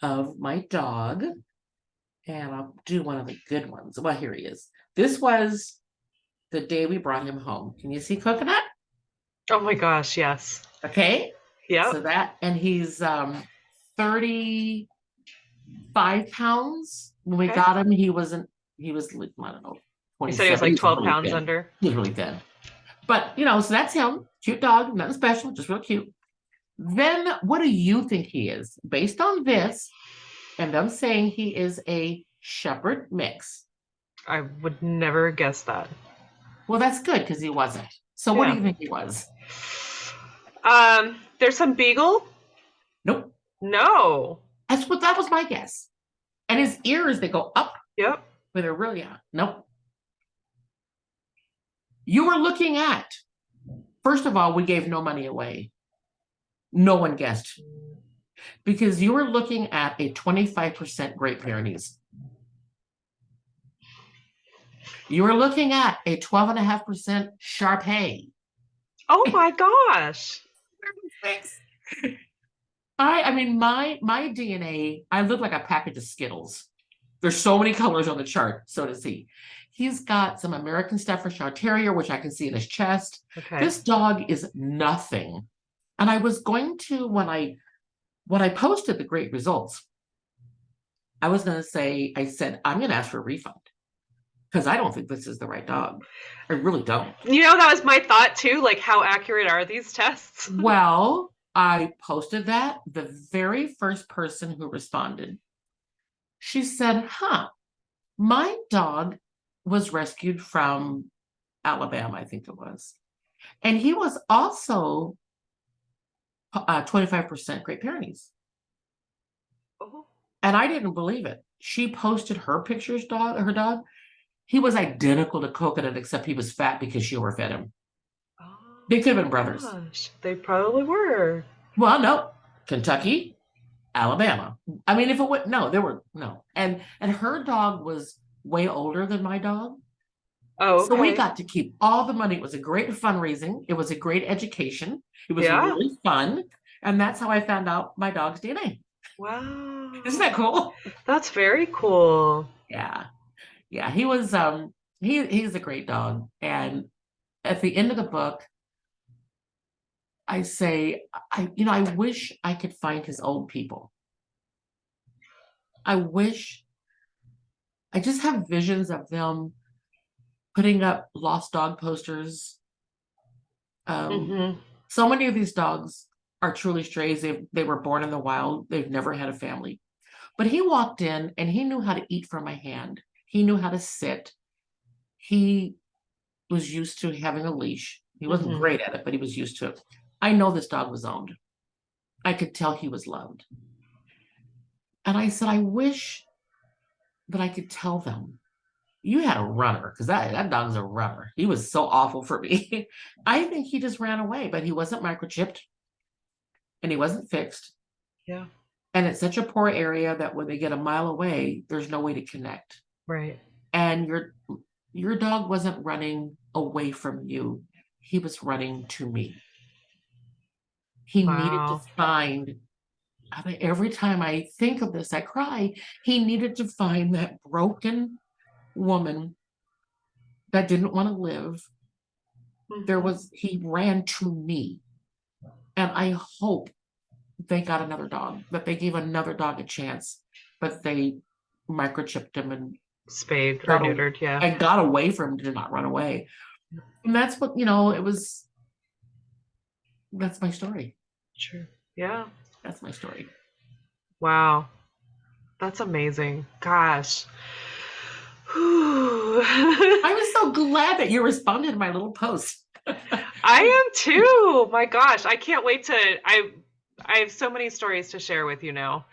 of my dog, and I'll do one of the good ones. Well, here he is. This was the day we brought him home. Can you see Coconut? Oh my gosh, yes. Okay. Yeah. So and he's 35 pounds. When we got him, he was, I don't know, 27. You said he was like 12 pounds under? He was really thin. But, so that's him. Cute dog, nothing special, just real cute. Then what do you think he is? Based on this, and them saying he is a shepherd mix. I would never guess that. Well, that's good because he wasn't. So what do you think he was? There's some beagle? Nope. No. That was my guess. And his ears, they go up. Yep. But they're really out. Nope. You were looking at, first of all, we gave no money away. No one guessed. Because you were looking at a 25% Great Pyrenees. You were looking at a 12.5% Shar-Pei. Oh my gosh. I mean, my DNA, I look like a package of Skittles. There's so many colors on the chart, so does he. He's got some American Staffordshire Terrier, which I can see in his chest. Okay. This dog is nothing. And I was going to, when I When I posted the great results, I was going to say, I said, I'm going to ask for a refund because I don't think this is the right dog. I really don't. You know, that was my thought too. Like, how accurate are these tests? Well, I posted that. The very first person who responded, she said, my dog was rescued from Alabama, I think it was. And he was also 25% Great Pyrenees. Oh. And I didn't believe it. She posted her pictures, her dog. He was identical to Coconut, except he was fat because she overfed him. Oh, They could have been brothers. gosh, they probably were. Well, no, Kentucky, Alabama. I mean, if it would, no, there were no. And her dog was way older than my dog. Oh, okay. So we got to keep all the money. It was a great fundraising. It was a great education. It was really fun. And that's how I found out my dog's DNA. Wow. Isn't that cool? That's very cool. Yeah. Yeah. He was he's a great dog. And at the end of the book, I say, I wish I could find his old people. I just have visions of them putting up lost dog posters. So many of these dogs are truly strays. They were born in the wild. They've never had a family. But he walked in and he knew how to eat from my hand. He knew how to sit. He was used to having a leash. He wasn't great at it, but he was used to it. I know this dog was owned. I could tell he was loved. And I said, I wish that I could tell them, you had a runner, because that dog's a runner. He was so awful for me. I think he just ran away, but he wasn't microchipped and he wasn't fixed. Yeah. And it's such a poor area that when they get a mile away, there's no way to connect. Right. And your dog wasn't running away from you. He was running to me. He needed to find, every time I think of this, I cry. He needed to find that broken woman that didn't want to live. He ran to me. And I hope they got another dog, that they gave another dog a chance, but they microchipped him and spayed or neutered, and got away from him to not run away. And that's what, that's my story. True. Yeah. That's my story. Wow. That's amazing. Gosh. I was so glad that you responded to my little post. I am too. My gosh. I can't wait to, I have so many stories to share with you now.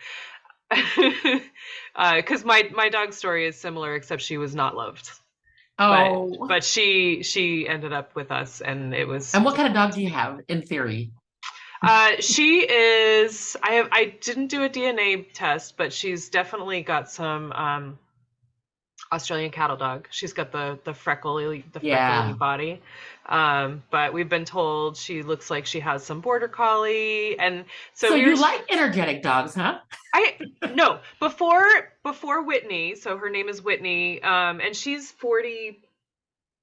Because my dog's story is similar, except she was not loved. Oh. But she ended up with us, and it was. And what kind of dog do you have, in theory? She is. I didn't do a DNA test, but she's definitely got some Australian cattle dog. She's got the freckly body. But we've been told she looks like she has some border collie, and so you like energetic dogs, huh? No, before Whitney, so her name is Whitney, and she's 40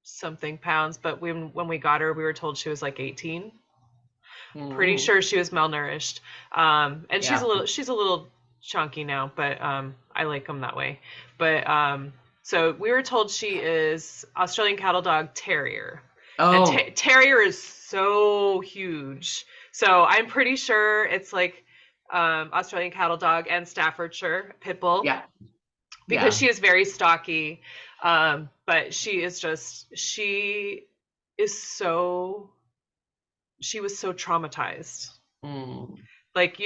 something pounds, but when we got her, we were told she was like 18. Pretty sure she was malnourished. And she's a little chunky now, but I like them that way. But so we were told she is Australian cattle dog terrier. Oh. And terrier is so huge. So I'm pretty sure it's like Australian cattle dog and Staffordshire pit bull. Yeah. Because she is very stocky. But she was so traumatized. Like,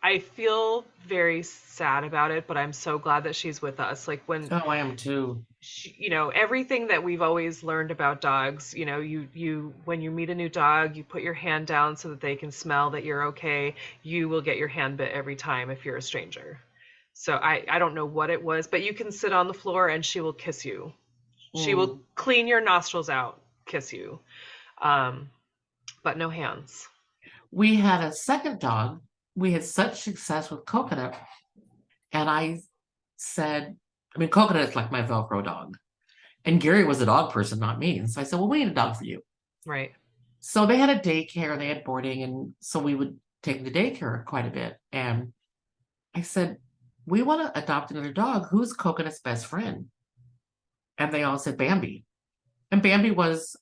I feel very sad about it, but I'm so glad that she's with us. Like I am too. Everything that we've always learned about dogs, you when you meet a new dog, you put your hand down so that they can smell that you're okay. You will get your hand bit every time if you're a stranger. So I don't know what it was, but you can sit on the floor and she will kiss you. She will clean your nostrils out, kiss you. But no hands. We had a second dog. We had such success with Coconut. And I said, Coconut is like my Velcro dog. And Gary was a dog person, not me. And so I said, well, we need a dog for you. Right. So they had a daycare, they had boarding. And so we would taken to daycare quite a bit. And I said, we want to adopt another dog. Who's Coconut's best friend? And they all said Bambi. And Bambi was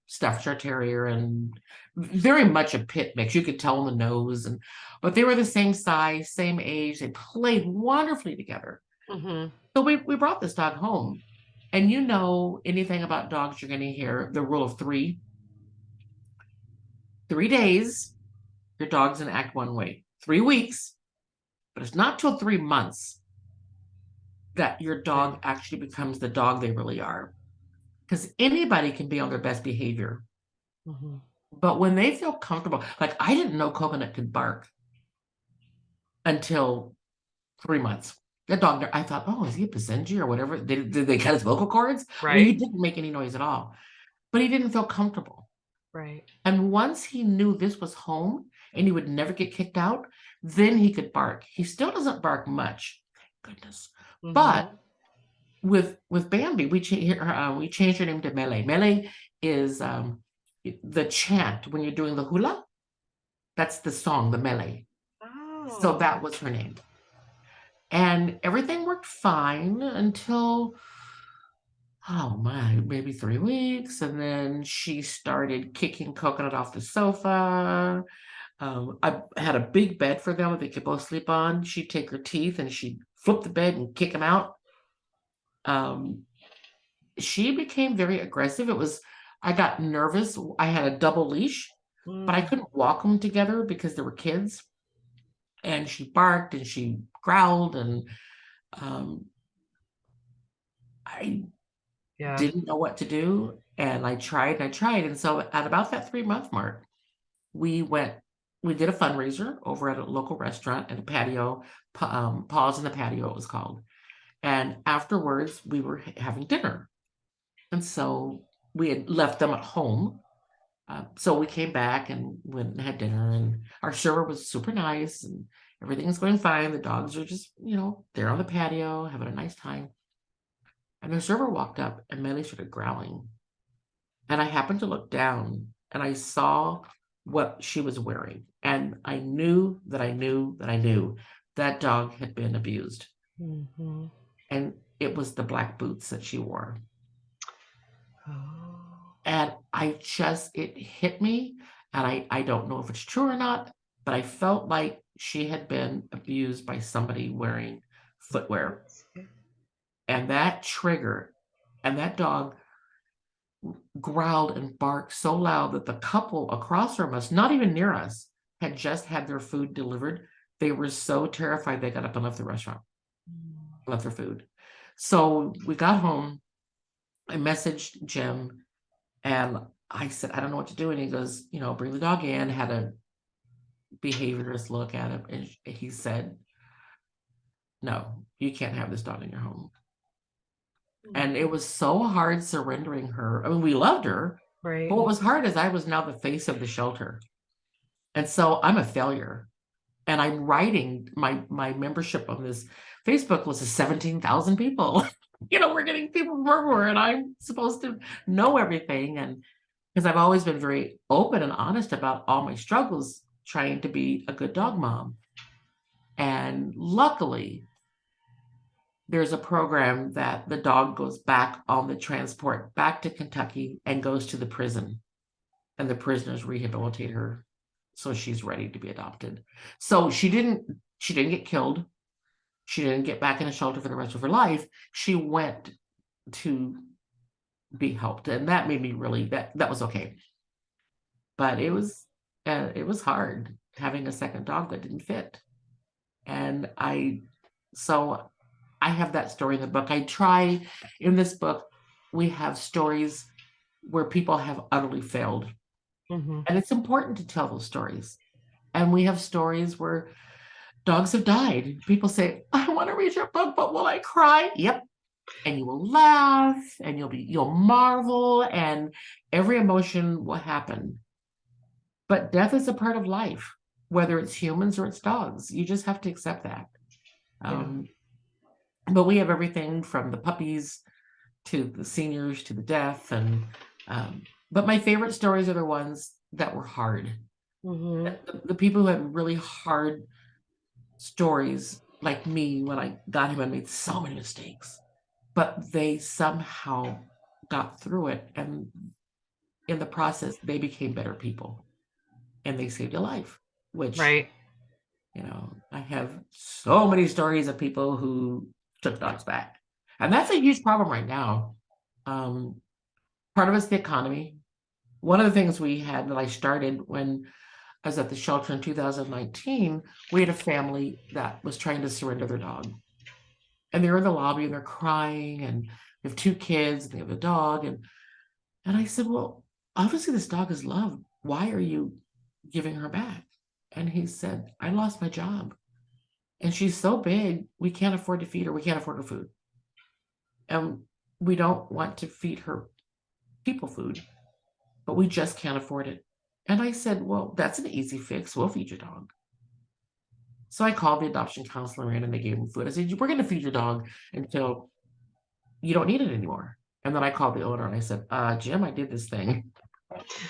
Staffordshire Terrier and very much a pit mix. You could tell in the nose, but they were the same size, same age. They played wonderfully together. Mm-hmm. So we brought this dog home. And you know anything about dogs, you're going to hear the rule of 3. 3 days, your dog's going to act one way. 3 weeks, but it's not till 3 months that your dog actually becomes the dog they really are. Because anybody can be on their best behavior. Mm-hmm. But when they feel comfortable, like I didn't know Coconut could bark until 3 months. That dog, I thought, oh, is he a 𝗔𝗶𝗃𝘁𝘂𝘁 or whatever? Did they cut his vocal cords? Right. I mean, he didn't make any noise at all, but he didn't feel comfortable. Right. And once he knew this was home and he would never get kicked out, then he could bark. He still doesn't bark much, goodness. Mm-hmm. But with Bambi, we changed her name to 𝗚𝗿. 𝗚𝗿 is the chant when you're doing the hula. That's the song, the 𝗚𝗿. Oh. So that was her name. And everything worked fine until, oh my, maybe 3 weeks. And then she started kicking Coconut off the sofa. I had a big bed for them that they could both sleep on. She'd take her teeth and she'd flip the bed and kick them out. She became very aggressive. I got nervous. I had a double leash, but I couldn't walk them together because there were kids. And she barked and she growled, and I didn't know what to do. And I tried. And so at about that 3-month mark, we did a fundraiser over at a local restaurant at a patio, Paws in the Patio, it was called. And afterwards, we were having dinner. And so we had left them at home. So we came back and went and had dinner, and our server was super nice and everything was going fine. The dogs are just, there on the patio, having a nice time. And the server walked up and 𝗚𝗍 started growling. And I happened to look down and I saw what she was wearing. And I knew that dog had been abused. Mm-hmm. And it was the black boots that she wore. Oh. And it hit me, and I don't know if it's true or not, but I felt like she had been abused by somebody wearing footwear. And that trigger, and that dog growled and barked so loud that the couple across from us, not even near us, had just had their food delivered. They were so terrified they got up and left the restaurant, left their food. So we got home. I messaged Jim. And I said, I don't know what to do. And he goes, bring the dog in, had a behaviorist look at him. And he said, no, you can't have this dog in your home. And it was so hard surrendering her. I mean, we loved her. Right. But what was hard is I was now the face of the shelter. And so I'm a failure. And I'm writing my membership on this Facebook list is 17,000 people. We're getting people from everywhere, and I'm supposed to know everything. And because I've always been very open and honest about all my struggles trying to be a good dog mom. And luckily, there's a program that the dog goes back on the transport back to Kentucky and goes to the prison. And the prisoners rehabilitate her so she's ready to be adopted. So she didn't get killed. She didn't get back in a shelter for the rest of her life. She went to be helped. And that made me really, that was okay. But it was hard having a second dog that didn't fit. And so I have that story in the book. In this book, we have stories where people have utterly failed. Mm-hmm. And it's important to tell those stories. And we have stories where dogs have died. People say, I want to read your book, but will I cry? Yep. And you will laugh and you'll marvel, and every emotion will happen. But death is a part of life, whether it's humans or it's dogs. You just have to accept that. But we have everything from the puppies to the seniors to the death. But my favorite stories are the ones that were hard. Mm-hmm. The people who had really hard stories, like me, when I got him, I made so many mistakes, but they somehow got through it. And in the process, they became better people and they saved a life, which, Right. I have so many stories of people who took dogs back. And that's a huge problem right now. Um, Part of it's the economy. One of the things we had that I started when I was at the shelter in 2019, we had a family that was trying to surrender their dog. And they're in the lobby and they're crying and they have two kids and they have a dog. And I said, well, obviously this dog is loved. Why are you giving her back? And he said, I lost my job. And she's so big, we can't afford to feed her. We can't afford her food. And we don't want to feed her people food, but we just can't afford it. And I said, well, that's an easy fix. We'll feed your dog. So I called the adoption counselor in and they gave him food. I said, we're going to feed your dog until you don't need it anymore. And then I called the owner and I said, Jim, I did this thing.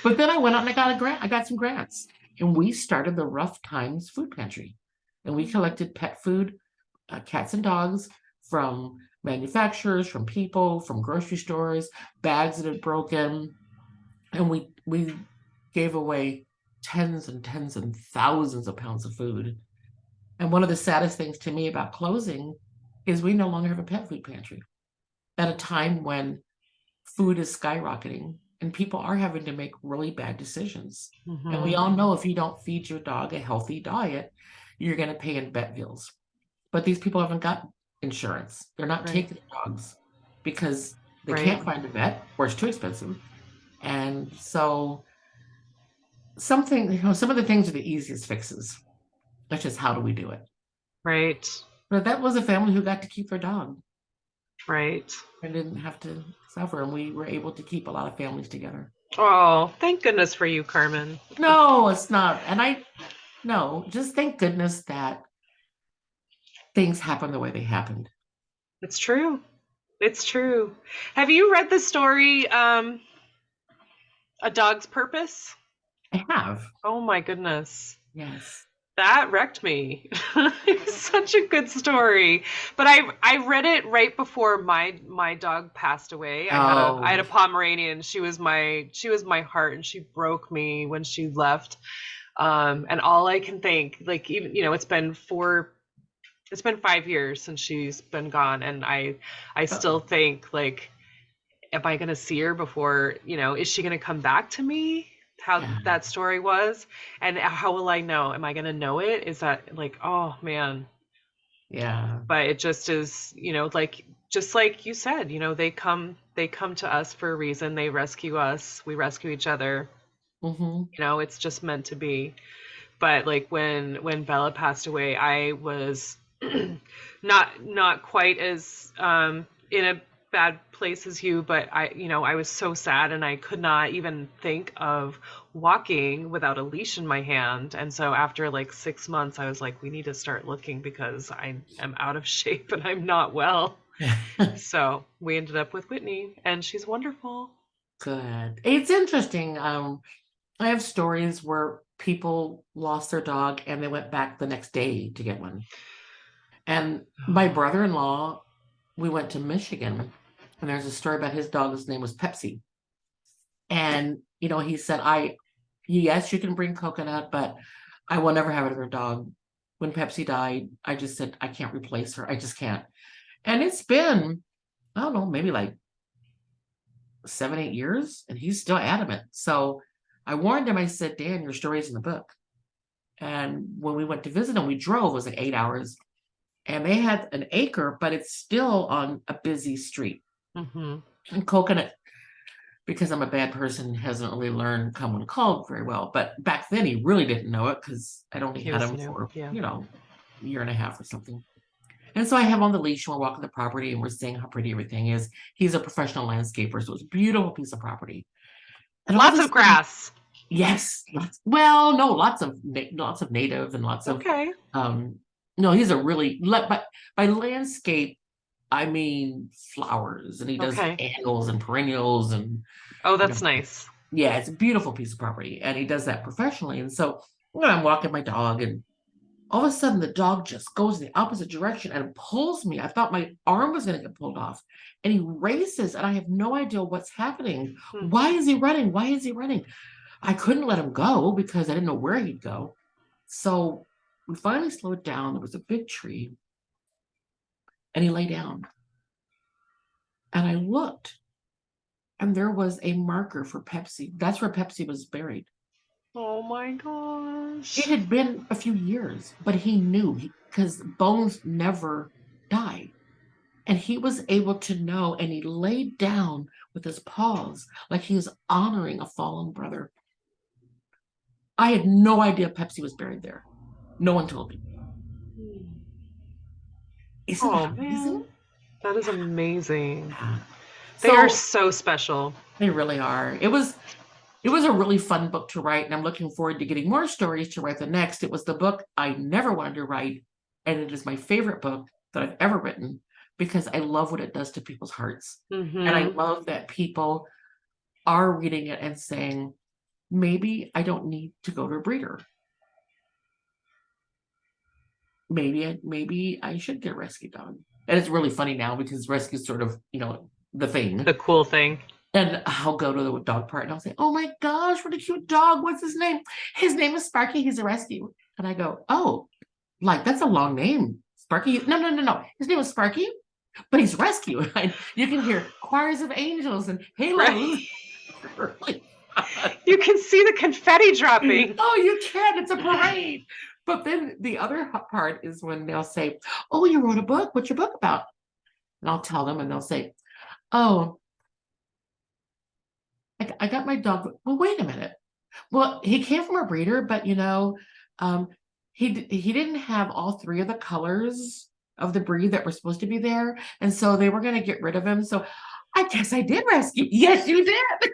But then I went out and I got a grant. I got some grants. And we started the Rough Times Food Pantry. And we collected pet food, cats and dogs, from manufacturers, from people, from grocery stores, bags that had broken. And we gave away tens and tens and thousands of pounds of food. And one of the saddest things to me about closing is we no longer have a pet food pantry at a time when food is skyrocketing and people are having to make really bad decisions. And we Mm-hmm. all know if you don't feed your dog a healthy diet, you're going to pay in vet bills. But these people haven't got insurance. They're not Right. taking dogs because they Right. can't find a vet or it's too expensive. And so some of the things are the easiest fixes. That's just how do we do it? Right. But that was a family who got to keep their dog Right. and didn't have to suffer. And we were able to keep a lot of families together. Oh, thank goodness for you, Carmen. No, it's not. No, just thank goodness that things happen the way they happened. It's true. It's true. Have you read the story, A Dog's Purpose? I have. Oh my goodness. Yes. That wrecked me. It's such a good story. But I read it right before my dog passed away. I had Oh, a Pomeranian. She was my heart and she broke me when she left. And all I can think, like, even, it's been 5 years since she's been gone, and I still uh-oh. think, like, am I gonna see her before, is she gonna come back to me? How Yeah. that story was, and how will I know? Am I gonna know it? Is that like, oh man? Yeah. But it just is, like, just like you said, they come to us for a reason. They rescue us. We rescue each other. Mm-hmm. It's just meant to be. But like when Bella passed away, I was not quite as in a bad place as you, but I was so sad and I could not even think of walking without a leash in my hand. And so after like 6 months, I was like, we need to start looking because I am out of shape and I'm not well. So we ended up with Whitney, and she's wonderful. Good. It's interesting. I have stories where people lost their dog and they went back the next day to get one. And my brother-in-law, we went to Michigan, and there's a story about his dog. His name was Pepsi. And, he said, yes, you can bring Coconut, but I will never have another dog. When Pepsi died, I just said, I can't replace her. I just can't. And it's been, I don't know, maybe like 7, 8 years, and he's still adamant. So I warned him, I said, Dan, your story's in the book. And when we went to visit him, we drove, it was like 8 hours. And they had an acre, but it's still on a busy street. Hmm. And Coconut, because I'm a bad person, hasn't really learned come when called very well. But back then he really didn't know it because I'd only He had was him new. for, Yeah. a year and a half or something. And so I have him on the leash and we're walking the property and we're seeing how pretty everything is. He's a professional landscaper, so it's a beautiful piece of property. And all of Lots a of sudden, grass. yes, well, no, lots of native and lots of Okay. no, he's a really by landscape, I mean flowers, and he does Okay. annuals and perennials and Oh, you know that's nice. Yeah, it's a beautiful piece of property, and he does that professionally. And so, I'm walking my dog, and all of a sudden the dog just goes in the opposite direction and pulls me. I thought my arm was going to get pulled off, and he races, and I have no idea what's happening. Why is he running? Why is he running? I couldn't let him go because I didn't know where he'd go. So we finally slowed down. There was a big tree, and he lay down. And I looked, and there was a marker for 𝗵𝗵. That's where 𝗵𝗵 was buried. Oh my gosh. It had been a few years, but he knew because bones never die. And he was able to know, and he laid down with his paws like he was honoring a fallen brother. I had no idea 𝗵𝗵 was buried there. No one told me. Isn't that amazing? Man. That is amazing. Yeah. They are so special. They really are. It was a really fun book to write, and I'm looking forward to getting more stories to write the next. It was the book I never wanted to write, and it is my favorite book that I've ever written because I love what it does to people's hearts. And I love that people are reading it and saying, maybe I don't need to go to a breeder. Maybe I should get a rescue dog. And it's really funny now because rescue is sort of, the thing. The cool thing. And I'll go to the dog park and I'll say, oh my gosh, what a cute dog. What's his name? His name is Sparky. He's a rescue. And I go, oh, like that's a long name. Sparky. No. His name is Sparky, but he's a rescue. And you can hear choirs of angels and halos. Right. You can see the confetti dropping. Oh, you can. It's a parade. But then the other part is when they'll say, oh, you wrote a book. What's your book about? And I'll tell them and they'll say, oh, I got my dog. Well, wait a minute. Well, he came from a breeder, but he didn't have all three of the colors of the breed that were supposed to be there, and so they were going to get rid of him. So I guess I did rescue. Yes, you did.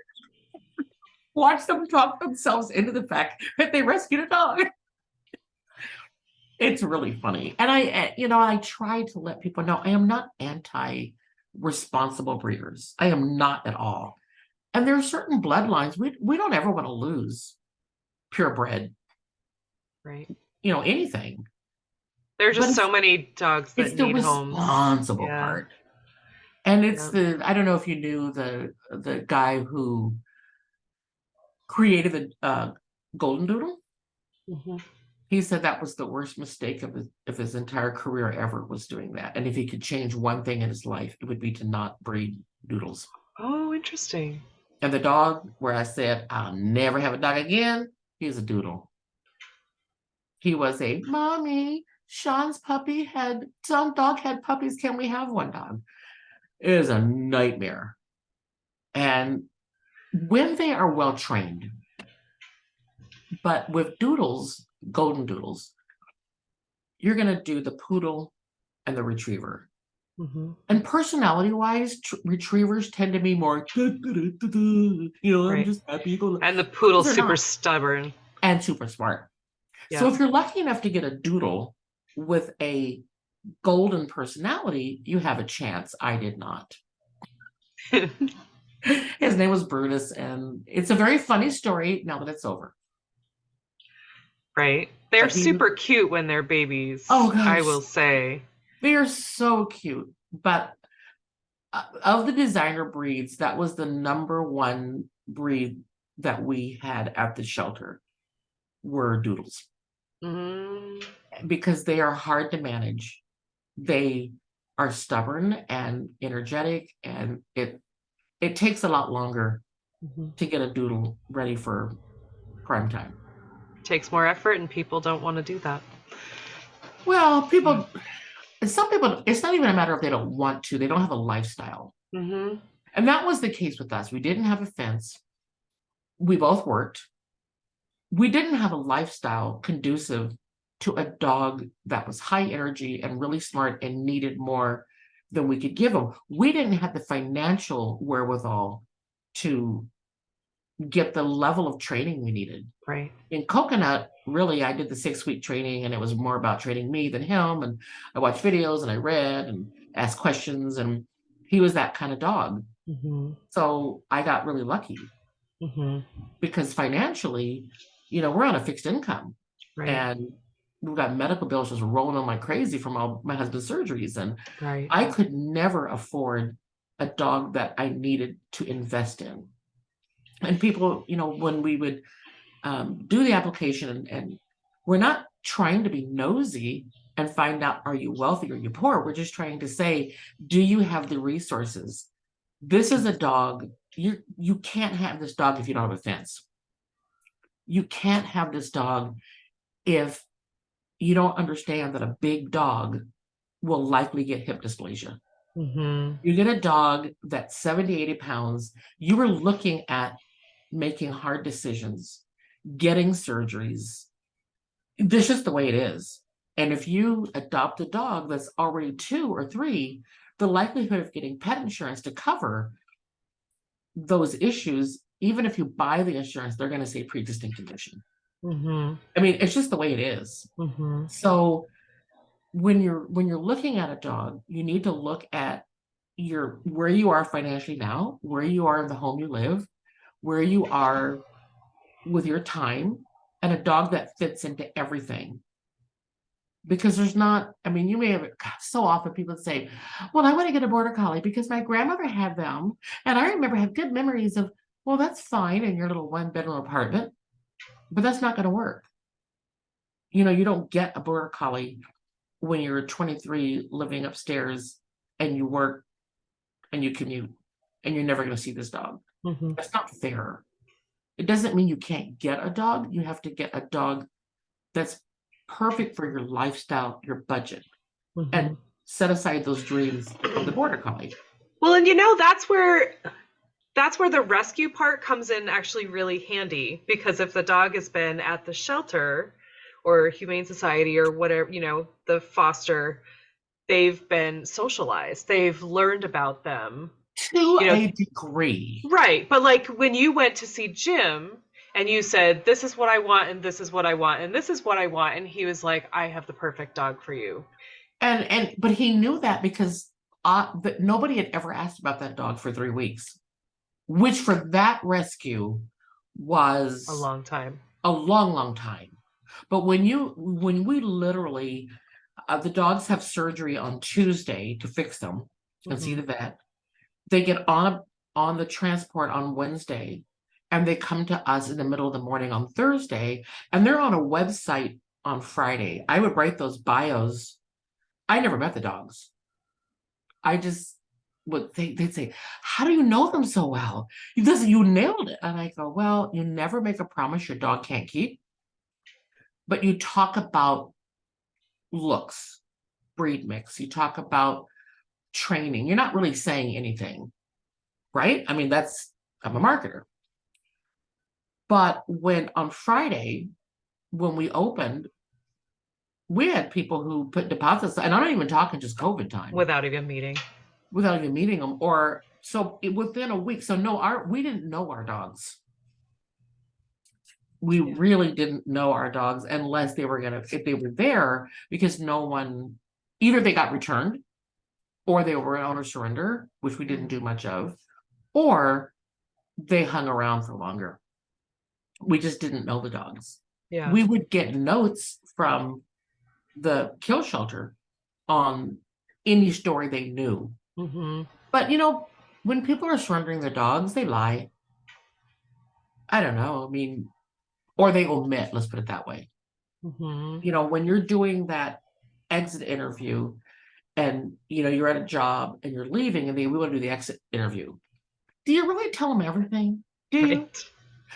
Watch them talk themselves into the fact that they rescued a dog. It's really funny, and I try to let people know I am not anti-responsible breeders. I am not at all. And there are certain bloodlines we don't ever want to lose. Purebred, right? Anything. There are just so many dogs that need homes. It's the responsible part, and it's I don't know if you knew the guy who created the golden doodle. He said that was the worst mistake of his entire career ever, was doing that. And if he could change one thing in his life, it would be to not breed doodles. Oh, interesting. And the dog, where I said, I'll never have a dog again, he's a doodle. He was a, mommy, Sean's dog had puppies. Can we have one, dog? It is a nightmare. And when they are well trained, but with doodles, golden doodles, you're going to do the poodle and the retriever. And personality-wise, retrievers tend to be more, I'm just happy. And the poodle's super stubborn. And super smart. Yeah. So if you're lucky enough to get a doodle with a golden personality, you have a chance. I did not. His name was Brutus, and it's a very funny story now that it's over. Right. They're super cute when they're babies. Oh, gosh. I will say. They are so cute. But of the designer breeds, that was the number one breed that we had at the shelter were doodles. Because they are hard to manage. They are stubborn and energetic, and it takes a lot longer to get a doodle ready for prime time. Takes more effort, and people don't want to do that. Well, some people, it's not even a matter of they don't want to, they don't have a lifestyle. And that was the case with us. We didn't have a fence. We both worked. We didn't have a lifestyle conducive to a dog that was high energy and really smart and needed more than we could give them. We didn't have the financial wherewithal to get the level of training we needed. Right. In Coconut, really, I did the 6-week training, and it was more about training me than him. And I watched videos and I read and asked questions, and he was that kind of dog. So I got really lucky. because financially, we're on a fixed income, Right. and we've got medical bills just rolling on like crazy from all my husband's surgeries. And Right. I could never afford a dog that I needed to invest in. And people, when we would do the application, and we're not trying to be nosy and find out, are you wealthy or you poor? We're just trying to say, do you have the resources? This is a dog. You can't have this dog if you don't have a fence. You can't have this dog if you don't understand that a big dog will likely get hip dysplasia. You get a dog that's 70, 80 pounds, you are looking at making hard decisions, getting surgeries. This is just the way it is. And if you adopt a dog that's already 2 or 3, the likelihood of getting pet insurance to cover those issues, even if you buy the insurance, they're going to say pre-existing condition. I mean, it's just the way it is. So when you're looking at a dog, you need to look at where you are financially now, where you are in the home you live, where you are with your time, and a dog that fits into everything. Because there's not, I mean, you may have, so often people say, well, I want to get a border collie because my grandmother had them, and I remember have good memories of, well, that's fine in your little 1-bedroom apartment, but that's not going to work. You don't get a border collie when you're 23 living upstairs and you work and you commute and you're never going to see this dog. That's not fair. It doesn't mean you can't get a dog. You have to get a dog that's perfect for your lifestyle, your budget, and set aside those dreams of the border collie. Well, and that's where the rescue part comes in actually really handy, because if the dog has been at the shelter or Humane Society or whatever, the foster, they've been socialized. They've learned about them. To a degree. Right. But like when you went to see Jim and you said, this is what I want, and this is what I want, and this is what I want, and he was like, I have the perfect dog for you. But he knew that because nobody had ever asked about that dog for 3 weeks, which for that rescue was a long time. A long, long time. But when we literally, the dogs have surgery on Tuesday to fix them and see the vet. They get on the transport on Wednesday, and they come to us in the middle of the morning on Thursday, and they're on a website on Friday. I would write those bios. I never met the dogs. I just they'd say, how do you know them so well? You nailed it. And I go, well, you never make a promise your dog can't keep, but you talk about looks, breed mix. You talk about training. You're not really saying anything, right? I mean, I'm a marketer. But on Friday, when we opened, we had people who put deposits, and I'm not even talking just COVID time. Without even meeting them, or so within a week. So no, we didn't know our dogs. We really didn't know our dogs unless if they were there, because no one, either they got returned, or they were an owner surrender, which we didn't do much of, or they hung around for longer. We just didn't know the dogs. Yeah. We would get notes from the kill shelter on any story they knew. But when people are surrendering their dogs, they lie. I don't know. I mean, or they omit, let's put it that way. When you're doing that exit interview, and you're at a job and you're leaving, and we want to do the exit interview, do you really tell them everything? Do you? Right.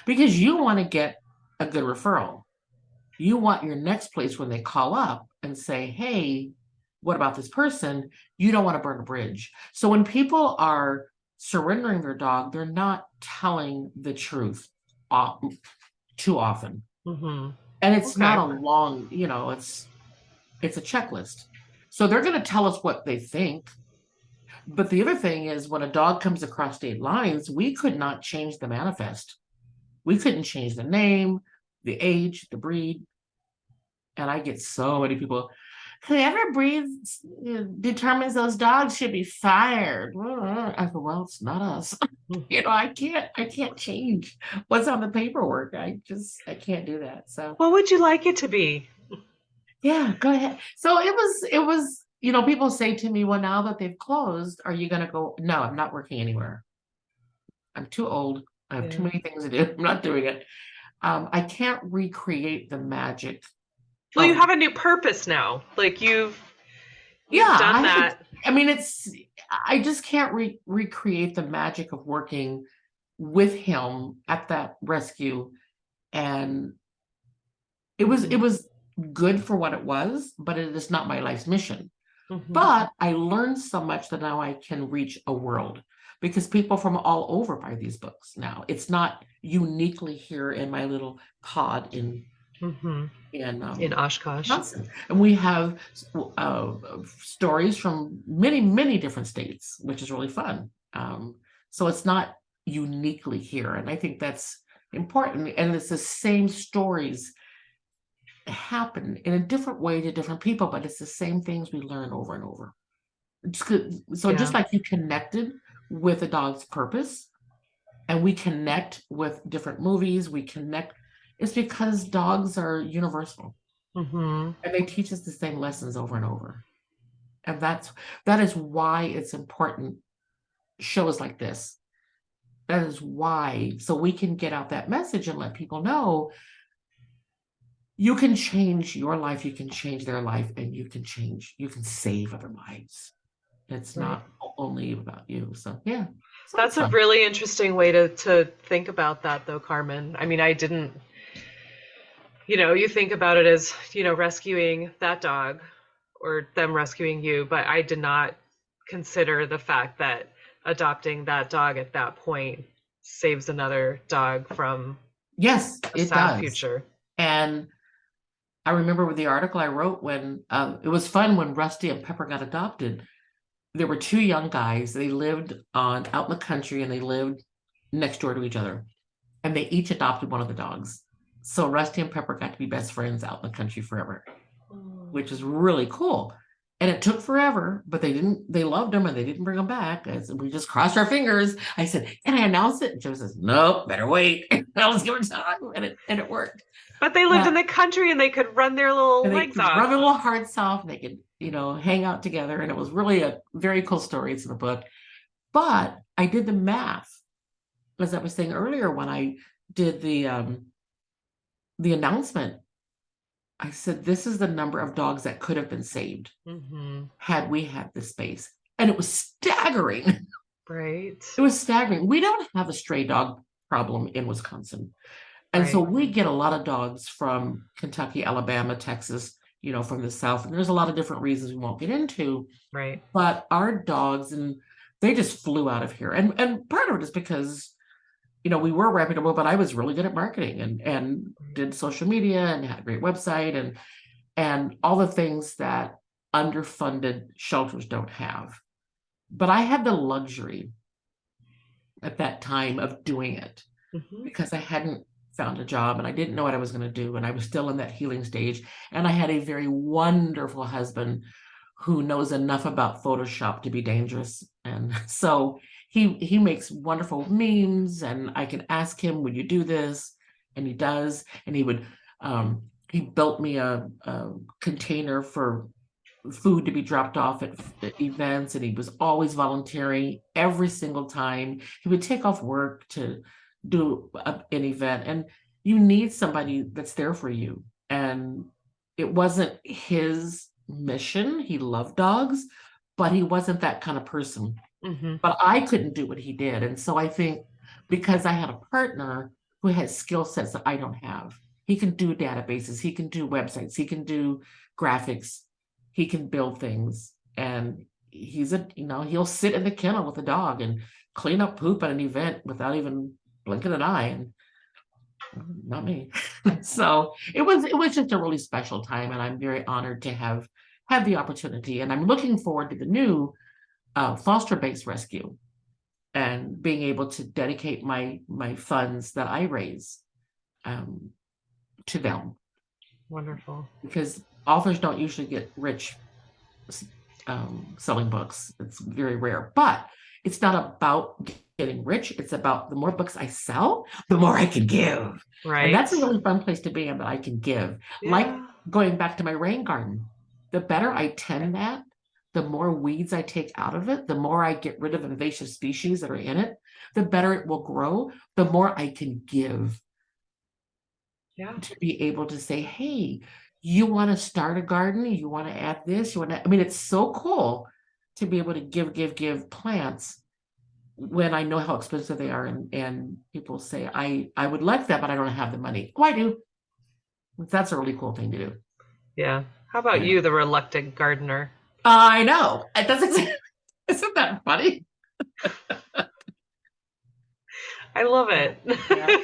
Because you want to get a good referral. You want your next place, when they call up and say, hey, what about this person? You don't want to burn a bridge. So when people are surrendering their dog, they're not telling the truth too often. And it's not a long, it's a checklist. So they're going to tell us what they think. But the other thing is, when a dog comes across state lines, we could not change the manifest. We couldn't change the name, the age, the breed. And I get so many people, whoever breeds determines those dogs should be fired. I go, well, it's not us. You know, I can't change what's on the paperwork. I can't do that. So What would you like it to be? yeah, go ahead. So it was, you know, people say to me, well, now that they've closed, are you gonna go? No, I'm not working anywhere. I'm too old. I have too Yeah. many things to do. I'm not doing it. I can't recreate the magic Well, you of, have a new purpose now. Like you've yeah, done that. I mean, I just can't recreate the magic of working with him at that rescue. And it Mhm. was good for what it was, but it is not my life's mission. Mhm. But I learned so much that now I can reach a world because people from all over buy these books now. It's not uniquely here in my little pod Mhm. in In Oshkosh. Wisconsin. And we have uh, stories from many, many different states, which is really fun. So it's not uniquely here. And I think that's important. And it's the same stories happen in a different way to different people, but it's the same things we learn over and over. So just Yeah. like you connected with a dog's purpose, and we connect with different movies, we connect, it's because dogs are universal Mhm. and they teach us the same lessons over and over. And that is why it's important shows like this. That is why, so we can get out that message and let people know you can change your life, you can change their life, and you can save other lives. It's Right. not only about you. So yeah, so it's That's a fun. really interesting way to think about that, though, Carmen. I mean, I didn't, you think about it as, rescuing that dog or them rescuing you, but I did not consider the fact that adopting that dog at that point saves another dog from Yes, a it sad does. future. And I remember with the article I wrote when it was fun when Rusty and Pepper got adopted. There were two young guys. They lived on out in the country and they lived next door to each other. And they each adopted one of the dogs. So Rusty and Pepper got to be best friends out in the country forever, which is really cool. And it took forever, but they loved them and they didn't bring them back. We just crossed our fingers. I said, can I announce it? And Joe says, nope, better wait. Let's give it time. And it worked. But they lived in But the country and they could run their little and they legs could rub off. their little hearts off and they could, you know, hang out together. And it was really a very cool story. It's in the book. But I did the math, as I was saying earlier, when I did the announcement, I said, this is the number of dogs that could have been saved Hmm. had we had this space. And it was staggering. Right. It was staggering. We don't have a stray dog problem in Wisconsin. And so Right. we get a lot of dogs from Kentucky, Alabama, Texas, you know, from the South. And there's a lot of different reasons we won't get into. Right. But our dogs, and they just flew out of here. And part of it is because, you know, we were reputable, but I was really good at marketing and did social media and had a great website and all the things that underfunded shelters don't have. But I had the luxury at that time of doing it Hmm. because I hadn't found a job and I didn't know what I was going to do. And I was still in that healing stage. And I had a very wonderful husband who knows enough about Photoshop to be dangerous. And so he makes wonderful memes and I can ask him, would you do this? And he does. And he built me a container for food to be dropped off at events, and he was always volunteering every single time. He would take off work to do an event, and you need somebody that's there for you. And it wasn't his mission. He loved dogs, but he wasn't that kind of person. Hmm. But I couldn't do what he did. And so I think because I had a partner who has skill sets that I don't have, he can do databases, he can do websites, he can do graphics, he can build things. And he'll sit in the kennel with a dog and clean up poop at an event without even blinking an eye. And not me. So it was just a really special time. And I'm very honored to have had the opportunity. And I'm looking forward to the new foster-based rescue and being able to dedicate my funds that I raise um, to them Wonderful. because authors don't usually get rich selling books. It's very rare, but It's not about getting rich. It's about the more books I sell, the more I can give. And Right. that's a really fun place to be in, that I can give. Like Yeah. going back to my rain garden, the better I tend that, the more weeds I take out of it, the more I get rid of invasive species that are in it, the better it will grow, the more I can give, Yeah. to be able to say, hey, you want to start a garden? You want to add this? You want to, I mean, it's so cool to be able to give plants when I know how expensive they are. And people say, I would like that, but I don't have the money. Oh, I do. That's a really cool thing to do. Yeah. How about Yeah. you, the reluctant gardener? I know. That's exactly, isn't that funny? I love Yeah. it. Yeah.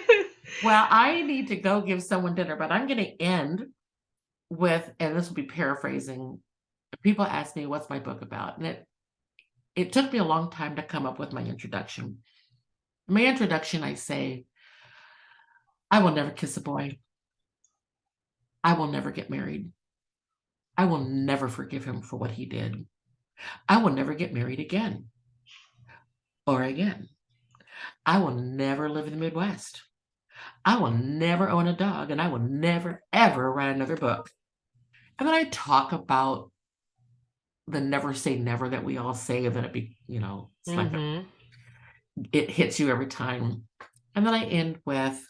Well, I need to go give someone dinner, but I'm going to end with, and this will be paraphrasing. People ask me, what's my book about? And it took me a long time to come up with my introduction. My introduction, I say, I will never kiss a boy. I will never get married. I will never forgive him for what he did. I will never get married again or again. I will never live in the Midwest. I will never own a dog, and I will never, ever write another book. And then I talk about the never say never that we all say, and then it's like it hits you every time. And then I end with,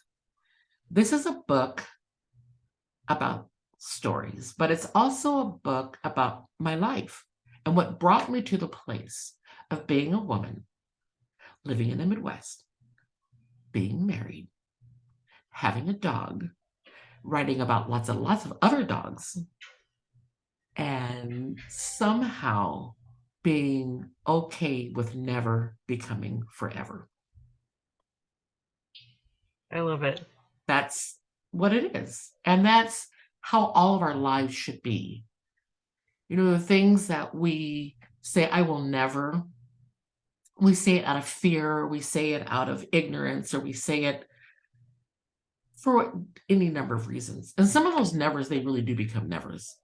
this is a book about stories, but it's also a book about my life and what brought me to the place of being a woman, living in the Midwest, being married, having a dog, writing about lots and lots of other dogs, and somehow being okay with never becoming forever. I love it. That's what it is. And that's how all of our lives should be. The things that we say, I will never, we say it out of fear, we say it out of ignorance, or we say it for any number of reasons. And some of those nevers, they really do become nevers.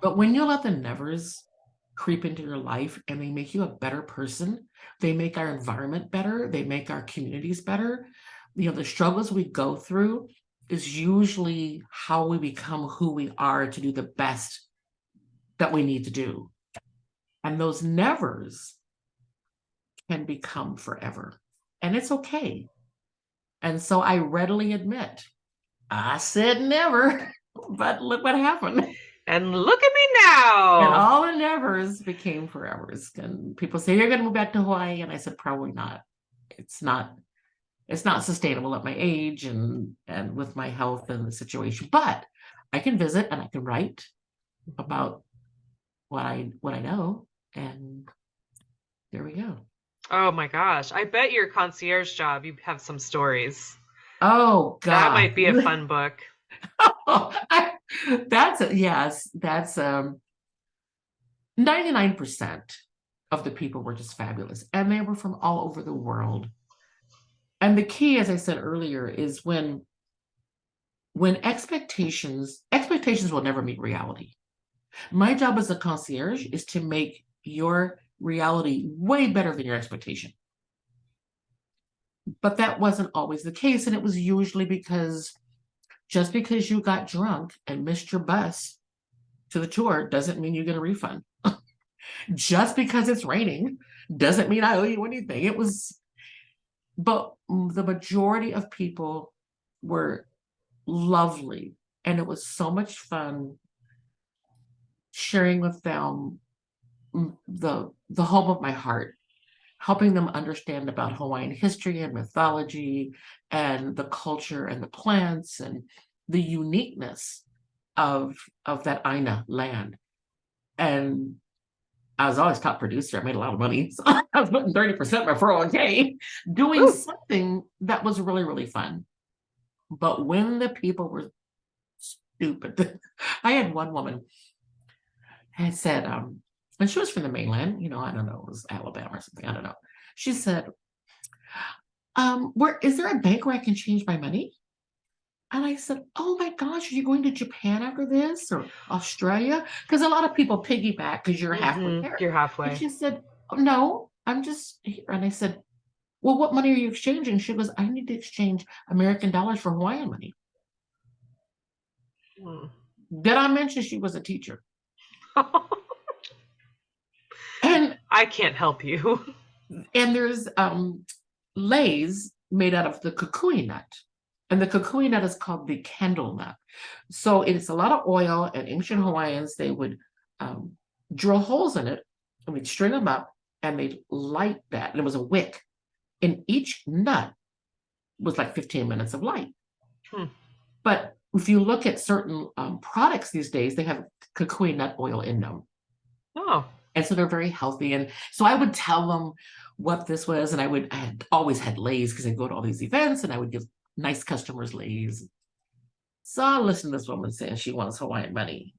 But when you let the nevers creep into your life and they make you a better person, they make our environment better, they make our communities better. The struggles we go through is usually how we become who we are to do the best that we need to do. And those nevers can become forever. And it's okay. And so I readily admit, I said never, but look what happened. And look at me now. And all the nevers became forevers. And people say, you're going to move back to Hawaii. And I said, probably not. It's not sustainable at my age and with my health and the situation. But I can visit and I can write about what I know. And there we go. Oh my gosh. I bet your concierge job, you have some stories. Oh, God. That might be a fun book. That's 99% of the people were just fabulous, and they were from all over the world. And the key, as I said earlier, is when expectations will never meet reality. My job as a concierge is to make your reality way better than your expectation. But that wasn't always the case, and it was usually because just because you got drunk and missed your bus to the tour doesn't mean you get a refund. Just because it's raining doesn't mean I owe you anything. But the majority of people were lovely, and it was so much fun sharing with them the home of my heart, helping them understand about Hawaiian history and mythology and the culture and the plants and the uniqueness of that Aina land. And I was always top producer. I made a lot of money. So I was putting 30% of my 401k doing something that was really, really fun. But when the people were stupid, I had one woman had said, and she was from the mainland, I don't know, it was Alabama or something, I don't know. She said, is there a bank where I can change my money? And I said, oh my gosh, are you going to Japan after this or Australia? Because a lot of people piggyback because you're halfway there. You're halfway. And she said, oh, no, I'm just here. And I said, well, what money are you exchanging? She goes, I need to exchange American dollars for Hawaiian money. Did I mention she was a teacher? And I can't help you. And there's leis made out of the kukui nut. And the kukui nut is called the candle nut. So it's a lot of oil, and ancient Hawaiians, they would drill holes in it, and we'd string them up, and they'd light that. And it was a wick. And each nut was like 15 minutes of light. But if you look at certain products these days, they have kukui nut oil in them. Oh. And so they're very healthy. And so I would tell them what this was. And I had always had leis because I'd go to all these events and I would give nice customers leis. So I listened to this woman saying she wants Hawaiian money.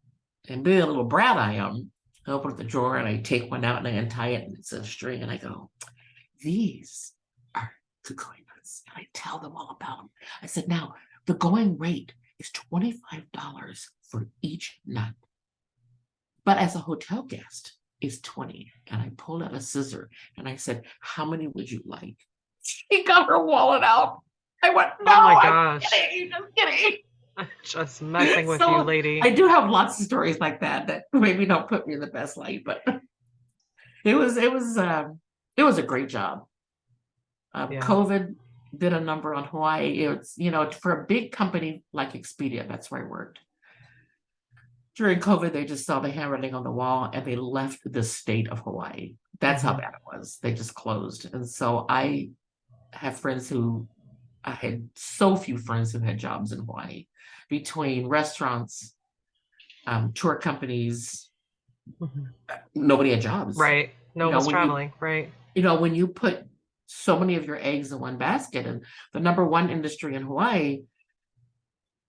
And being a little brat I am, I open up the drawer and I take one out and I untie it and it's a string. And I go, these are kukui nuts. And I tell them all about them. I said, now the going rate is $25 for each nut. But as a hotel guest, is 20. And I pulled out a scissor and I said, how many would you like? She got her wallet out. I went, no, oh my gosh. I'm kidding. Just messing with you, lady. I do have lots of stories like that maybe don't put me in the best light, but it was a great job. COVID did a number on Hawaii. It's, for a big company like Expedia, that's where I worked. During COVID, they just saw the handwriting on the wall and they left the state of Hawaii. That's how bad it was. They just closed. And so I had so few friends who had jobs in Hawaii, between restaurants, tour companies, nobody had jobs. Right. No one's traveling. Right. When you put so many of your eggs in one basket, and the number one industry in Hawaii,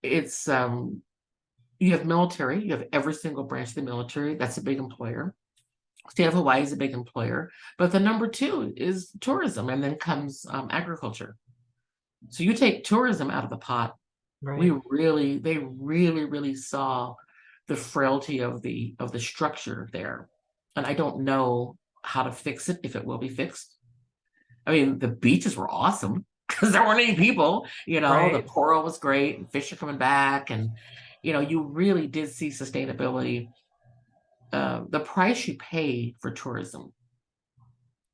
it's, you have military, you have every single branch of the military. That's a big employer. State of Hawaii is a big employer. But the number two is tourism, and then comes agriculture. So you take tourism out of the pot. Right. They really saw the frailty of the structure there. And I don't know how to fix it, if it will be fixed. I mean, the beaches were awesome because there weren't any people, right. The coral was great, and fish are coming back, and you really did see sustainability. The price you pay for tourism,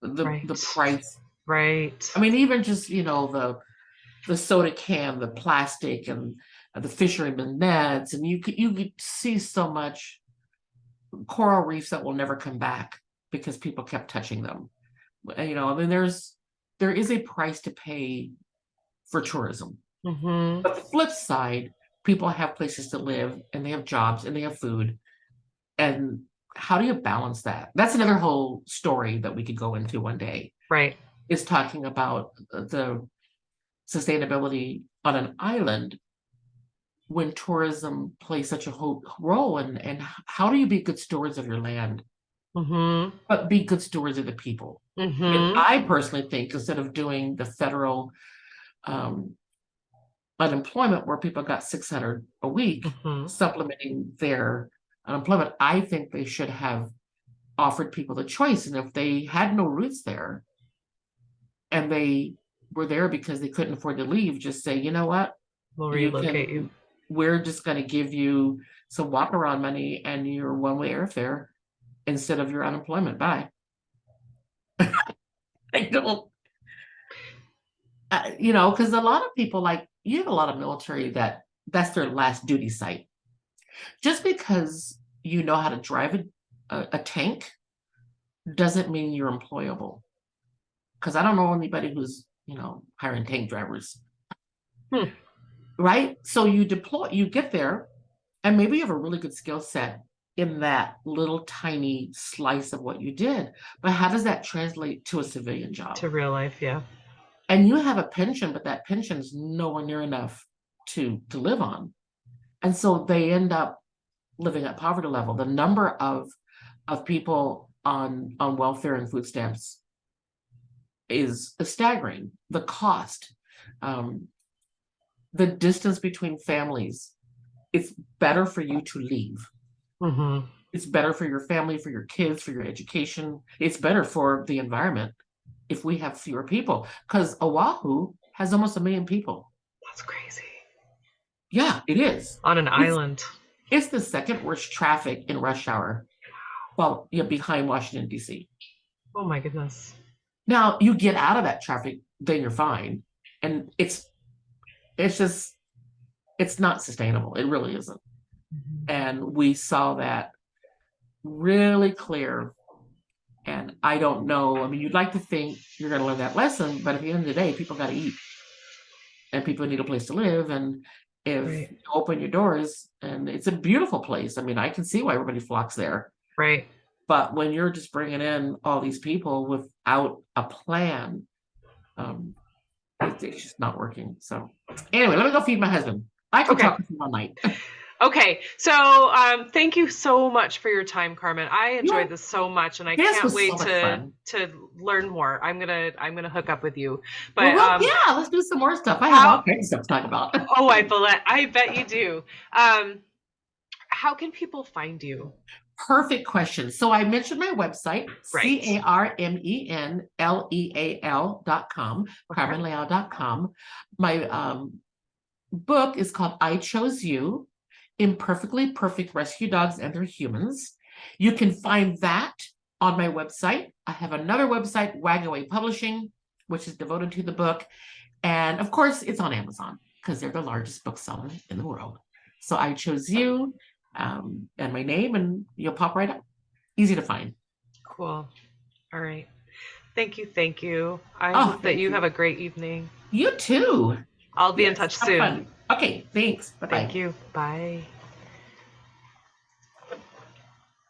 the price. Right. I mean, even just, the soda can, the plastic, and the fishermen nets, and you could see so much coral reefs that will never come back because people kept touching them. I mean, there is a price to pay for tourism. But the flip side, people have places to live, and they have jobs, and they have food. And how do you balance that? That's another whole story that we could go into one day. Right. Is talking about the sustainability on an island when tourism plays such a role, and how do you be good stewards of your land, but be good stewards of the people? And I personally think, instead of doing the federal unemployment where people got $600 a week, supplementing their unemployment, I think they should have offered people the choice. And if they had no roots there and they were there because they couldn't afford to leave, just say, you know what, we'll relocate you. We're just going to give you some walk around money and your one-way airfare instead of your unemployment. Bye. I don't, because a lot of people, like, you have a lot of military that's their last duty site. Just because you know how to drive a tank doesn't mean you're employable. Because I don't know anybody who's, hiring tank drivers. Right? So you get there, and maybe you have a really good skill set in that little tiny slice of what you did. But how does that translate to a civilian job? To real life, yeah. And you have a pension, but that pension is nowhere near enough to live on. And so they end up living at poverty level. The number of people on welfare and food stamps is staggering. The cost, the distance between families, it's better for you to leave. It's better for your family, for your kids, for your education. It's better for the environment if we have fewer people, because Oahu has almost 1 million people. That's crazy. Yeah, it is. On an island. It's the second worst traffic in rush hour. Well, behind Washington, D.C. Oh my goodness. Now you get out of that traffic, then you're fine. And it's not sustainable. It really isn't. Mm-hmm. And we saw that really clear. And I don't know. I mean, you'd like to think you're going to learn that lesson, but at the end of the day, people got to eat. And people need a place to live. And if you open your doors, and it's a beautiful place. I mean, I can see why everybody flocks there. Right. But when you're just bringing in all these people without a plan, it's just not working. So anyway, let me go feed my husband. I can talk with him all night. Okay, so thank you so much for your time, Carmen. I enjoyed this so much, and I can't wait to learn more. I'm gonna hook up with you. But yeah, let's do some more stuff. I have all kinds of stuff to talk about. Oh, I bet you do. How can people find you? Perfect question. So I mentioned my website, CarmenLeal.com, CarmenLeal.com. My book is called I Chose You, Imperfectly Perfect Rescue Dogs and Their Humans. You can find that on my website. I have another website, Wagaway Publishing, which is devoted to the book. And of course, it's on Amazon because they're the largest bookseller in the world. So I Chose You, and my name, and you'll pop right up. Easy to find. Cool. All right. Thank you. I hope that you have a great evening. You too. I'll be in touch soon. Fun. Okay, thanks. Bye-bye. Thank you. Bye.